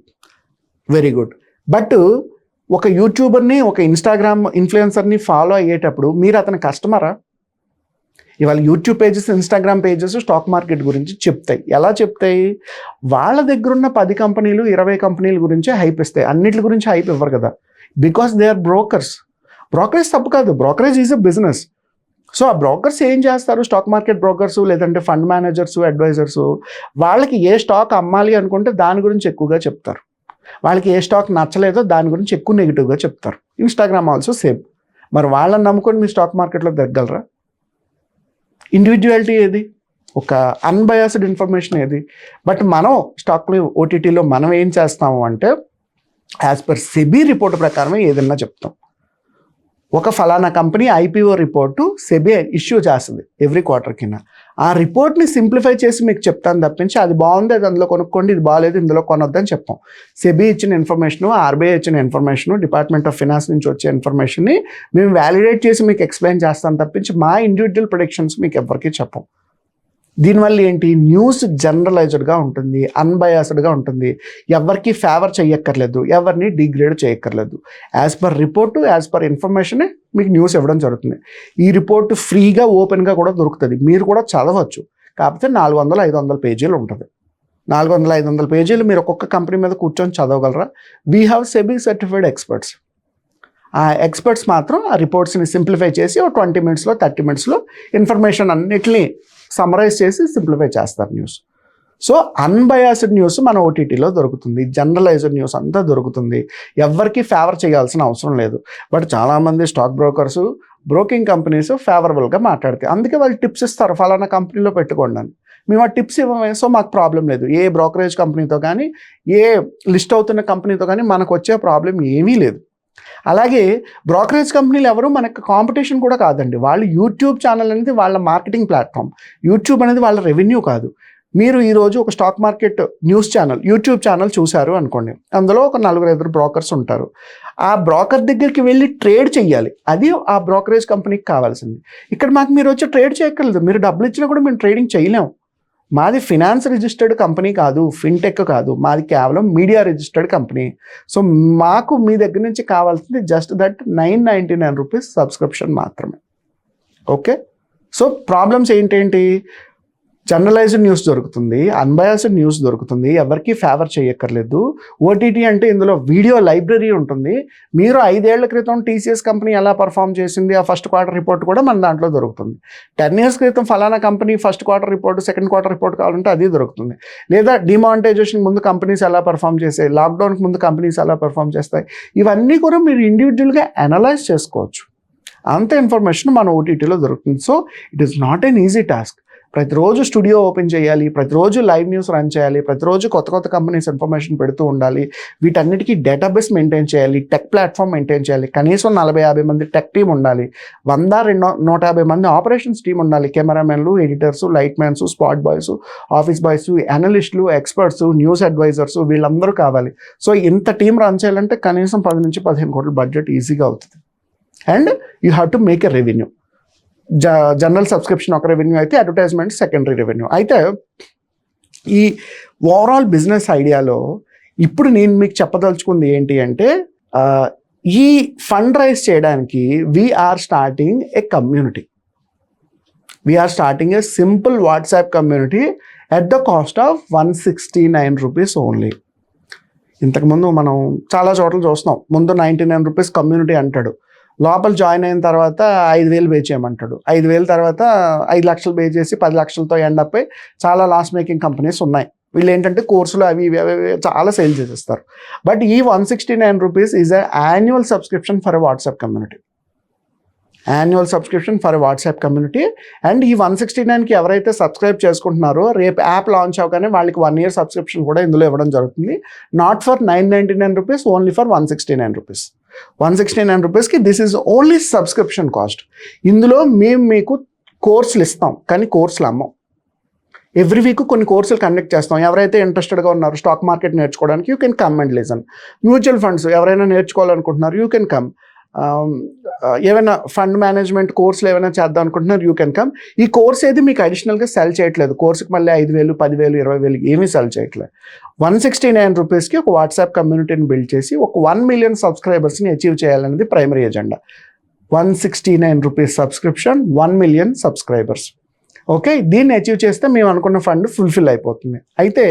Speaker 1: very good. But ఒక యూట్యూబర్ని, ఒక ఇన్స్టాగ్రామ్ ఇన్ఫ్లుయెన్సర్ని ఫాలో అయ్యేటప్పుడు మీరు అతని కస్టమరా? ఇవాళ YouTube pages, Instagram pages stock market గురించి చెప్తాయి. ఎలా చెప్తాయి? వాళ్ళ దగ్గర ఉన్న 10 కంపెనీలు, 20 కంపెనీల గురించి హైప్ ఇస్తాయి. అన్నిటి గురించి హైప్ ఇవ్వరు కదా, because they are brokers. Brokerage తప్పు కాదు, brokerage is a business. So ఆ బ్రోకర్స్ ఏం చేస్తారు, స్టాక్ మార్కెట్ బ్రోకర్స్ లేదంటే ఫండ్ మేనేజర్స్, అడ్వైజర్స్, వాళ్ళకి ఏ స్టాక్ అమ్మాలి అనుకుంటే దాని గురించి ఎక్కువగా చెప్తారు. వాళ్ళకి ఏ స్టాక్ నచ్చలేదో దాని గురించి ఎక్కువ నెగిటివ్గా చెప్తారు. Instagram also same. మరి వాళ్ళని నమ్ముకొని మీ స్టాక్ మార్కెట్లో దిగగలరా? ఇండివిజువాలిటీ ఏది, ఒక అన్బయాస్డ్ ఇన్ఫర్మేషన్ ఏది? బట్ మనం స్టాక్లో, ఓటీటీలో మనం ఏం చేస్తాము అంటే యాజ్ పర్ సెబీ రిపోర్ట్ ప్రకారమే ఏదన్నా చెప్తాం. ఒక ఫలానా company IPO report SEBI issue చేస్తుంది ఎవ్రీ క్వార్టర్ కింద. ఆ రిపోర్ట్ని సింప్లిఫై చేసి మీకు చెప్తాను తప్పించి అది బాగుంది, అది అందులో కొనుక్కోండి, ఇది బాగాలేదు, ఇందులో కొనొద్దని చెప్పాం. సెబీ ఇచ్చిన ఇన్ఫర్మేషను, ఆర్బీఐ ఇచ్చిన ఇన్ఫర్మేషను, డిపార్ట్మెంట్ ఆఫ్ ఫినాన్స్ నుంచి వచ్చే ఇన్ఫర్మేషన్ని మేము వ్యాలిడేట్ చేసి మీకు ఎక్స్ప్లెయిన్ చేస్తాం తప్పించి మా ఇండివిజువల్ ప్రొడిక్షన్స్ మీకు ఎవరికి చెప్పం. దీనివల్ల ఏంటి, న్యూస్ జనరలైజ్డ్గా ఉంటుంది, అన్బయాస్డ్గా ఉంటుంది, ఎవరికి ఫేవర్ చేయక్కర్లేదు, ఎవరిని డిగ్రేడ్ చేయక్కర్లేదు. As per report, as per ఇన్ఫర్మేషనే మీకు న్యూస్ ఇవ్వడం జరుగుతుంది. ఈ రిపోర్టు ఫ్రీగా, ఓపెన్గా కూడా దొరుకుతుంది, మీరు కూడా చదవచ్చు. కాకపోతే 400-500 పేజీలు ఉంటుంది. 400-500 పేజీలు మీరు ఒక్కొక్క కంపెనీ మీద కూర్చొని చదవగలరా? We have SEBI certified experts. ఆ ఎక్స్పర్ట్స్ మాత్రం ఆ రిపోర్ట్స్ని సింప్లిఫై చేసి 20 మినిట్స్లో, 30 మినిట్స్లో ఇన్ఫర్మేషన్ అన్నిటిని సమరైజ్ చేసి సింప్లిఫై చేస్తారు న్యూస్. సో అన్బయాస్డ్ న్యూస్ మన ఓటీటీలో దొరుకుతుంది, జనరలైజ్డ్ న్యూస్ అంతా దొరుకుతుంది, ఎవరికి ఫేవర్ చేయాల్సిన అవసరం లేదు. బట్ చాలామంది స్టాక్ బ్రోకర్స్, బ్రోకింగ్ కంపెనీస్ ఫేవరబుల్గా మాట్లాడతాయి. అందుకే వాళ్ళు టిప్స్ ఇస్తారు, ఫలానా కంపెనీలో పెట్టుకోండి అని. మేము ఆ టిప్స్ ఇవ్వమే, సో మాకు ప్రాబ్లం లేదు. ఏ బ్రోకరేజ్ కంపెనీతో కానీ, ఏ లిస్ట్ అవుతున్న కంపెనీతో కానీ మనకు వచ్చే ప్రాబ్లం ఏమీ లేదు. అలాగే బ్రోకరేజ్ కంపెనీలు ఎవరు మనకు కాంపిటీషన్ కూడా కాదండి. వాళ్ళు యూట్యూబ్ ఛానల్ అనేది వాళ్ళ మార్కెటింగ్ ప్లాట్ఫామ్. యూట్యూబ్ అనేది వాళ్ళ రెవెన్యూ కాదు. మీరు ఈరోజు ఒక stock market news channel, YouTube channel చూశారు అనుకోండి, అందులో ఒక 4-5 బ్రోకర్స్ ఉంటారు. ఆ బ్రోకర్ దగ్గరికి వెళ్ళి ట్రేడ్ చేయాలి, అది ఆ బ్రోకరేజ్ కంపెనీకి కావాల్సింది. ఇక్కడ మాకు మీరు వచ్చి ట్రేడ్ చేయక్కర్లేదు, మీరు డబ్బులు ఇచ్చినా కూడా మేము ట్రేడింగ్ చేయలేము. మాది ఫినాన్స్ రిజిస్టర్డ్ కంపెనీ కాదు, ఫిన్టెక్ కాదు, మాది కేవలం మీడియా రిజిస్టర్డ్ కంపెనీ. సో మాకు మీ దగ్గర నుంచి కావాల్సింది జస్ట్ దట్ 999 రూపీస్ సబ్స్క్రిప్షన్ మాత్రమే. ఓకే, సో ప్రాబ్లమ్స్ ఏంటేంటి, జనరలైజ్డ్ న్యూస్ దొరుకుతుంది, అన్బయాస్డ్ న్యూస్ దొరుకుతుంది, ఎవరికి ఫేవర్ చేయక్కర్లేదు. ఓటీటీ అంటే ఇందులో వీడియో లైబ్రరీ ఉంటుంది. మీరు 5 ఏళ్ల క్రితం టీసీఎస్ కంపెనీ ఎలా పర్ఫామ్ చేసింది, ఆ ఫస్ట్ క్వార్టర్ రిపోర్ట్ కూడా మన దాంట్లో దొరుకుతుంది. 10 years క్రితం ఫలానా company first quarter report, second quarter report కావాలంటే అది దొరుకుతుంది. లేదా డిమానిటైజేషన్ ముందు కంపెనీస్ ఎలా పర్ఫామ్ చేసాయి, లాక్డౌన్కి ముందు కంపెనీస్ ఎలా పర్ఫామ్ చేస్తాయి, ఇవన్నీ కూడా మీరు ఇండివిజువల్గా అనలైజ్ చేసుకోవచ్చు. అంత ఇన్ఫర్మేషన్ మన ఓటీటీలో దొరుకుతుంది. So it is not an easy task. ప్రతిరోజు స్టూడియో ఓపెన్ చేయాలి, ప్రతిరోజు లైవ్ న్యూస్ రన్ చేయాలి, ప్రతిరోజు కొత్త కంపెనీస్ ఇన్ఫర్మేషన్ పెడుతూ ఉండాలి, వీటన్నిటికీ డేటాబేస్ మెయింటైన్ చేయాలి, టెక్ ప్లాట్ఫామ్ మెయింటైన్ చేయాలి, కనీసం 40-50 మంది టెక్ టీం ఉండాలి, 100-150 మంది ఆపరేషన్స్ టీం ఉండాలి, కెమెరామెన్లు, editors, light mans, spot boys, office boys, అనలిస్టులు, ఎక్స్పర్ట్స్, న్యూస్ అడ్వైజర్స్, వీళ్ళందరూ కావాలి. సో ఇంత టీం రన్ చేయాలంటే కనీసం 10-15 కోట్ల బడ్జెట్ ఈజీగా అవుతుంది. And you have to make a revenue. General subscription ఒక రెవెన్యూ అయితే, అడ్వర్టైజ్మెంట్ సెకండరీ రెవెన్యూ. అయితే ఈ ఓవరాల్ బిజినెస్ ఐడియాలో ఇప్పుడు నేను మీకు చెప్పదలుచుకుంది ఏంటి అంటే, ఈ ఫండ్ రైజ్ చేయడానికి we are starting a community. We are starting a simple WhatsApp community at the cost of 169 rupees only. ఇంతకుముందు మనం చాలా చోట్ల చూస్తున్నాం, ముందు 99 రూపీస్ కమ్యూనిటీ అంటాడు, లోపల జాయిన్ అయిన తర్వాత 5,000 పే చేయమంటాడు, 5,000 తర్వాత 5 లక్షలు పే చేసి 10 లక్షలతో ఎండ్ అప్ అయి చాలా లాస్ మేకింగ్ కంపెనీస్ ఉన్నాయి. వీళ్ళు ఏంటంటే కోర్సులు అవి చాలా సేల్ చేసేస్తారు. బట్ ఈ 169 rupees is a annual subscription for a WhatsApp community. Annual subscription for WhatsApp community. And ఈ 169కి ఎవరైతే సబ్స్క్రైబ్ చేసుకుంటున్నారో రేపు యాప్ లాంచ్ అవగానే వాళ్ళకి 1 year సబ్స్క్రిప్షన్ కూడా ఇందులో ఇవ్వడం జరుగుతుంది. Not for 999 rupees, only for 169 rupees. 169 రూపీస్కి this is only subscription cost. ఇందులో మేము మీకు కోర్సులు ఇస్తాం, కానీ కోర్సులు అమ్మం. ఎవ్రీ వీక్ కొన్ని కోర్సులు కండక్ట్ చేస్తాం. ఎవరైతే ఇంట్రెస్టెడ్గా ఉన్నారో స్టాక్ మార్కెట్ నేర్చుకోవడానికి you can come and listen. Mutual funds ఎవరైనా నేర్చుకోవాలనుకుంటున్నారు యూ కెన్ కమ్. ఏమైనా ఫండ్ మేనేజ్మెంట్ కోర్సులు ఏమైనా చేద్దాం అనుకుంటున్నారు యూ కెన్ కమ్. ఈ కోర్స్ ఏది మీకు అడిషనల్గా సెల్ చేయట్లేదు. కోర్సుకి మళ్ళీ 5,000, 10,000, 20,000 ఏమీ సెల్ చేయట్లేదు. 169 రూపీస్కి ఒక వాట్సాప్ కమ్యూనిటీని బిల్డ్ చేసి ఒక 1 million సబ్స్క్రైబర్స్ని అచీవ్ చేయాలనేది primary agenda. 169 rupees subscription, 1 million subscribers. Okay, దీన్ని అచీవ్ చేస్తే మేము అనుకున్న ఫండ్ ఫుల్ఫిల్ అయిపోతుంది. అయితే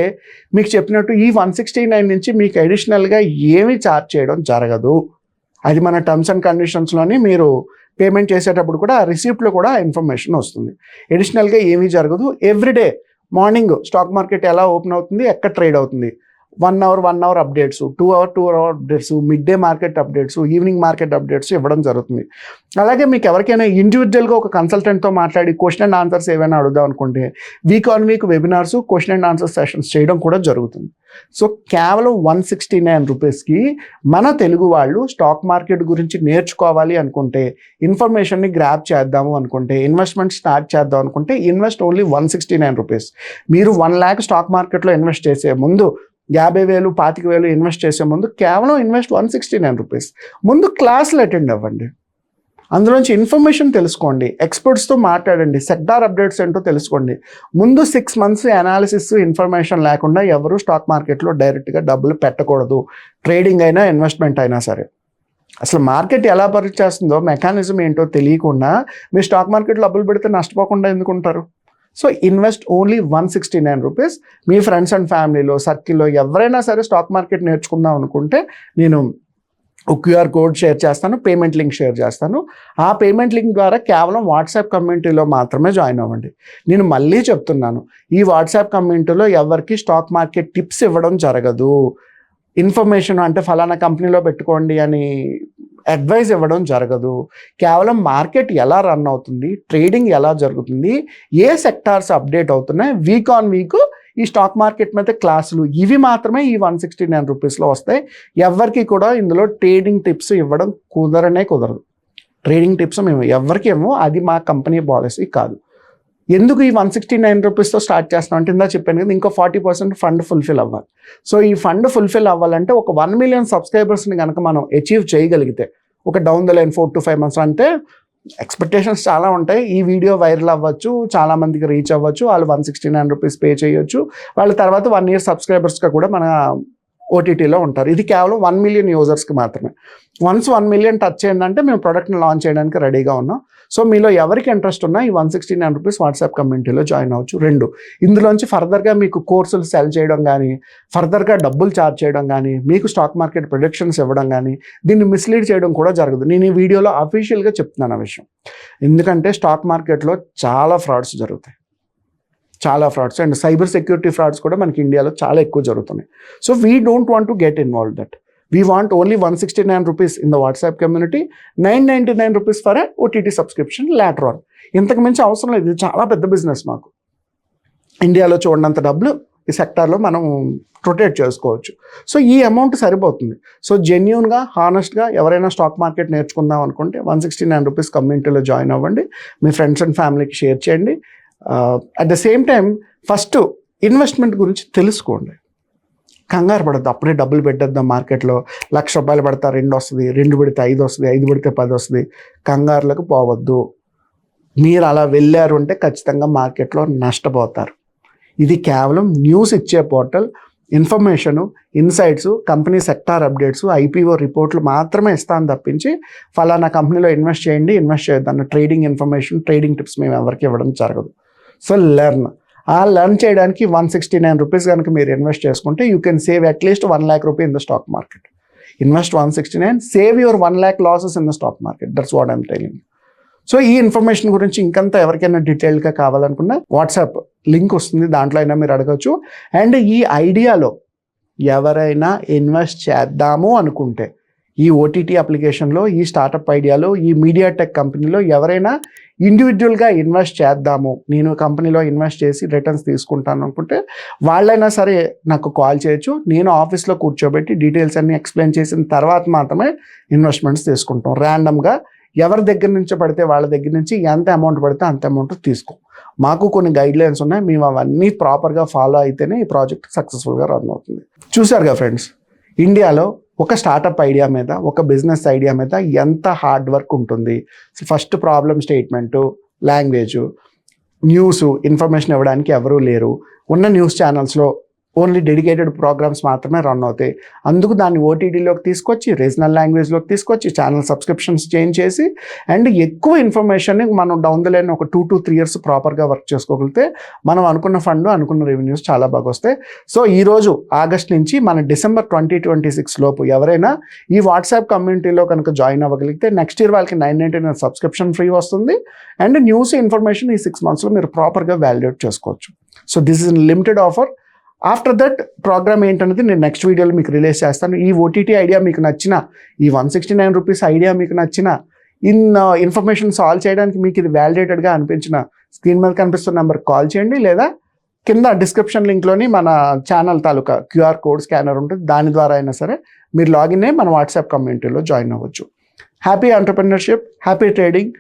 Speaker 1: మీకు చెప్పినట్టు ఈ 169 నుంచి మీకు అడిషనల్గా ఏమీ ఛార్జ్ చేయడం జరగదు. అది మన టర్మ్స్ అండ్ కండిషన్స్లోని మీరు పేమెంట్ చేసేటప్పుడు కూడా ఆ రిసిప్ట్లో కూడా ఇన్ఫర్మేషన్ వస్తుంది. అడిషనల్గా ఏమీ జరగదు. ఎవ్రీడే మార్నింగ్ స్టాక్ మార్కెట్ ఎలా ఓపెన్ అవుతుంది, ఎక్కడ ట్రేడ్ అవుతుంది, 1 hour updates, 2 hour updates, mid day market updates, evening market updates ఇవ్వడం జరుగుతుంది. అలాగే మీకు ఎవరికైనా ఇండివిజువల్గా ఒక కన్సల్టెంట్తో మాట్లాడి క్వశ్చన్ అండ్ ఆన్సర్స్ ఏమైనా అడుగుదాం అనుకుంటే week on week webinars, question and answer sessions చేయడం కూడా జరుగుతుంది. సో కేవలం 169 రూపీస్కి మన తెలుగు వాళ్ళు స్టాక్ మార్కెట్ గురించి నేర్చుకోవాలి అనుకుంటే, ఇన్ఫర్మేషన్ని గ్రాప్ చేద్దాము అనుకుంటే, ఇన్వెస్ట్మెంట్ స్టార్ట్ చేద్దాం అనుకుంటే ఇన్వెస్ట్ ఓన్లీ 169 రూపీస్. మీరు 1 lakh స్టాక్ మార్కెట్లో ఇన్వెస్ట్ చేసే ముందు 50,000, 25,000 ఇన్వెస్ట్ చేసే ముందు కేవలం ఇన్వెస్ట్ 169 రూపీస్. ముందు క్లాసులు అటెండ్ అవ్వండి, అందులోంచి ఇన్ఫర్మేషన్ తెలుసుకోండి, ఎక్స్పర్ట్స్తో మాట్లాడండి, సెక్టార్ అప్డేట్స్ ఏంటో తెలుసుకోండి. ముందు 6 months అనాలిసిస్ ఇన్ఫర్మేషన్ లేకుండా ఎవరు స్టాక్ మార్కెట్లో డైరెక్ట్గా డబ్బులు పెట్టకూడదు. ట్రేడింగ్ అయినా ఇన్వెస్ట్మెంట్ అయినా సరే. అసలు మార్కెట్ ఎలా పనిచేస్తుందో మెకానిజం ఏంటో తెలియకుండా మీరు స్టాక్ మార్కెట్లో డబ్బులు పెడితే నష్టపోకుండా ఎందుకుంటారు? So invest only 169 rupees. మీ ఫ్రెండ్స్ అండ్ ఫ్యామిలీలో, సర్కిల్లో ఎవరైనా సరే స్టాక్ మార్కెట్ నేర్చుకుందాం అనుకుంటే నేను ఒక QR కోడ్ షేర్ చేస్తాను, పేమెంట్ లింక్ షేర్ చేస్తాను. ఆ పేమెంట్ లింక్ ద్వారా కేవలం వాట్సాప్ కమ్యూనిటీలో మాత్రమే జాయిన్ అవ్వండి. నేను మళ్ళీ చెప్తున్నాను, ఈ వాట్సాప్ కమ్యూనిటీలో ఎవరికి స్టాక్ మార్కెట్ టిప్స్ ఇవ్వడం జరగదు. ఇన్ఫర్మేషన్ అంటే ఫలానా కంపెనీలో పెట్టుకోండి అని అడ్వైజ్ ఇవ్వడం జరగదు. కేవలం మార్కెట్ ఎలా రన్ అవుతుంది, ట్రేడింగ్ ఎలా జరుగుతుంది, ఏ సెక్టార్స్ అప్డేట్ అవుతున్నాయి, వీక్ ఆన్ వీక్ ఈ స్టాక్ మార్కెట్ మీద క్లాసులు, ఇవి మాత్రమే ఈ 169 రూపీస్లో వస్తాయి. ఎవరికి కూడా ఇందులో ట్రేడింగ్ టిప్స్ ఇవ్వడం కుదరదు. ట్రేడింగ్ టిప్స్ మేము ఎవరికి ఏమో, అది మా కంపెనీ పాలసీ కాదు. ఎందుకు ఈ 169 రూపీస్తో స్టార్ట్ చేస్తాం అంటే ఇందా చెప్పాను కదా, ఇంకో 40% ఫండ్ ఫుల్ఫిల్ అవ్వాలి. సో ఈ ఫండ్ ఫుల్ఫిల్ అవ్వాలంటే ఒక 1 million సబ్స్క్రైబర్స్ని కనుక మనం అచీవ్ చేయగలిగితే, ఒక down the line 4 to 5 months అంటే ఎక్స్పెక్టేషన్స్ చాలా ఉంటాయి. ఈ వీడియో వైరల్ అవ్వచ్చు, చాలామందికి రీచ్ అవ్వచ్చు, వాళ్ళు 169 రూపీస్ పే చేయొచ్చు, వాళ్ళ తర్వాత 1 year సబ్స్క్రైబర్స్గా కూడా మన ఓటీటీలో ఉంటారు. ఇది కేవలం 1 million యూజర్స్కి మాత్రమే. వన్స్ 1 million టచ్ అయిందంటే మేము ప్రోడక్ట్ని లాంచ్ చేయడానికి రెడీగా ఉన్నాం. సో మీలో ఎవరికి ఇంట్రెస్ట్ ఉన్నా ఈ 169 రూపీస్ వాట్సాప్ కమ్యూనిటీలో జాయిన్ అవ్వచ్చు. 2, ఇందులోంచి ఫర్దర్గా మీకు కోర్సులు సెల్ చేయడం కానీ, ఫర్దర్గా డబ్బులు ఛార్జ్ చేయడం కానీ, మీకు స్టాక్ మార్కెట్ ప్రొడిక్షన్స్ ఇవ్వడం కానీ, దీన్ని మిస్లీడ్ చేయడం కూడా జరగదు. నేను ఈ వీడియోలో అఫీషియల్గా చెప్తున్నాను ఆ విషయం. ఎందుకంటే స్టాక్ మార్కెట్లో చాలా ఫ్రాడ్స్ జరుగుతాయి, చాలా frauds and cyber security frauds కూడా మనకి ఇండియాలో చాలా ఎక్కువ జరుగుతున్నాయి. So we don't want to get involve that. We want only 169 rupees in the WhatsApp community, 999 rupees for a OTT subscription later on. ఇంతకు మించి అవసరం లేదు. ఇది చాలా పెద్ద బిజినెస్. మాకు ఇండియాలో చూడనంత డబ్బులు ఈ సెక్టార్లో మనం రొటేట్ చేసుకోవచ్చు. సో ఈ అమౌంట్ సరిపోతుంది. సో జెన్యూన్గా, హానెస్ట్గా ఎవరైనా స్టాక్ మార్కెట్ నేర్చుకుందాం అనుకుంటే 169 రూపీస్ కమ్యూనిటీలో జాయిన్ అవ్వండి. మీ ఫ్రెండ్స్ అండ్ ఫ్యామిలీకి షేర్ చేయండి. At the same time first investment గురించి తెలుసుకోండి. కంగారు పడద్దు, అప్పుడే డబ్బులు పెట్టేద్దాం మార్కెట్లో, ₹1,00,000 పెడతా 2 వస్తుంది, 2 పెడితే 5 వస్తుంది, 5 పెడితే 10 వస్తుంది. కంగారులకు పోవద్దు. మీరు అలా వెళ్ళారు అంటే ఖచ్చితంగా మార్కెట్లో నష్టపోతారు. ఇది కేవలం న్యూస్ ఇచ్చే portal. Information, insights, company sector updates, IPO రిపోర్ట్లు మాత్రమే ఇస్తాను తప్పించి ఫలానా కంపెనీలో ఇన్వెస్ట్ చేయండి, ఇన్వెస్ట్ చేయొద్దన్న ట్రేడింగ్ ఇన్ఫర్మేషన్, ట్రేడింగ్ టిప్స్ మేము ఎవరికి ఇవ్వడం జరగదు. So learn. ఆ లెర్న్ చేయడానికి 169 రూపీస్ కనుక మీరు ఇన్వెస్ట్ చేసుకుంటే you can save at least 1 lakh rupee in the stock market. Invest 169, save your 1 lakh losses in the stock market. That's what I'm telling. So ఈ ఇన్ఫర్మేషన్ గురించి ఇంకంతా ఎవరికైనా డీటెయిల్గా కావాలనుకున్నా వాట్సాప్ లింక్ వస్తుంది, దాంట్లో అయినా మీరు అడగచ్చు. అండ్ ఈ ఐడియాలో ఎవరైనా ఇన్వెస్ట్ చేద్దాము అనుకుంటే ఈ ఓటీటీ అప్లికేషన్లో, ఈ స్టార్టప్ ఐడియాలో, ఈ మీడియా టెక్ కంపెనీలో ఎవరైనా ఇండివిజువల్గా ఇన్వెస్ట్ చేద్దాము, నేను కంపెనీలో ఇన్వెస్ట్ చేసి రిటర్న్స్ తీసుకుంటాను అనుకుంటే వాళ్ళైనా సరే నాకు కాల్ చేయొచ్చు. నేను ఆఫీస్లో కూర్చోబెట్టి డీటెయిల్స్ అన్ని ఎక్స్ప్లెయిన్ చేసిన తర్వాత మాత్రమే ఇన్వెస్ట్మెంట్స్ తీసుకుంటాం. ర్యాండమ్గా ఎవరి దగ్గర నుంచి పడితే వాళ్ళ దగ్గర నుంచి ఎంత అమౌంట్ పడితే అంత అమౌంట్ తీసుకో. మాకు కొన్ని గైడ్లైన్స్ ఉన్నాయి, మేము అవన్నీ ప్రాపర్గా ఫాలో అయితేనే ఈ ప్రాజెక్ట్ సక్సెస్ఫుల్గా రన్ అవుతుంది. చూసారుగా ఫ్రెండ్స్, ఇండియాలో ఒక స్టార్టప్ ఐడియా మీద, ఒక బిజినెస్ ఐడియా మీద ఎంత హార్డ్ వర్క్ ఉంటుంది. First problem statement, language, news, information ఇవ్వడానికి ఎవరూ లేరు. ఉన్న న్యూస్ ఛానల్స్లో ఓన్లీ డెడికేటెడ్ ప్రోగ్రామ్స్ మాత్రమే రన్ అవుతాయి. అందుకు దాన్ని ఓటీటీలోకి తీసుకొచ్చి, రీజనల్ లాంగ్వేజ్లోకి తీసుకొచ్చి, ఛానల్ సబ్స్క్రిప్షన్స్ చేంజ్ చేసి, అండ్ ఎక్కువ ఇన్ఫర్మేషన్ని మనం డౌన్ ద లైన్ ఒక 2 to 3 years ప్రాపర్గా వర్క్ చేసుకోగలిగితే మనం అనుకున్న ఫండ్, అనుకున్న రెవెన్యూస్ చాలా బాగా వస్తాయి. సో ఈరోజు ఆగస్ట్ నుంచి మన డిసెంబర్ 2026 లోపు ఎవరైనా ఈ వాట్సాప్ కమ్యూనిటీలో కనుక జాయిన్ అవ్వగలిగితే నెక్స్ట్ ఇయర్ వాళ్ళకి 999 సబ్స్క్రిప్షన్ ఫ్రీ వస్తుంది. అండ్ న్యూస్, ఇన్ఫర్మేషన్ ఈ 6 monthsలో మీరు ప్రాపర్గా వాల్యుయేట్ చేసుకోవచ్చు. So this is limited offer. After that program ఏంటనేది నేను నెక్స్ట్ వీడియోలో మీకు రిలీజ్ చేస్తాను. ఈ ఓటీటీ ఐడియా మీకు నచ్చిన, ఈ 169 రూపీస్ ఐడియా మీకు నచ్చిన, ఇన్ఫర్మేషన్ సాల్వ్ చేయడానికి మీకు ఇది వ్యాలిడేటెడ్గా అనిపించిన స్క్రీన్ మీద కనిపిస్తున్న నెంబర్కి కాల్ చేయండి, లేదా కింద డిస్క్రిప్షన్ లింక్లోని మన ఛానల్ తాలూకా QR కోడ్ స్కానర్ ఉంటుంది, దాని ద్వారా అయినా సరే మీరు లాగిన్ అయ్యి మన వాట్సాప్ కమ్యూనిటీలో జాయిన్ అవ్వచ్చు. Happy entrepreneurship, happy trading.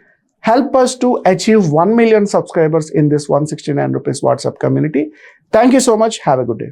Speaker 1: Help us to achieve 1 million subscribers in this 169 rupees WhatsApp community. Thank you so much. Have a good day.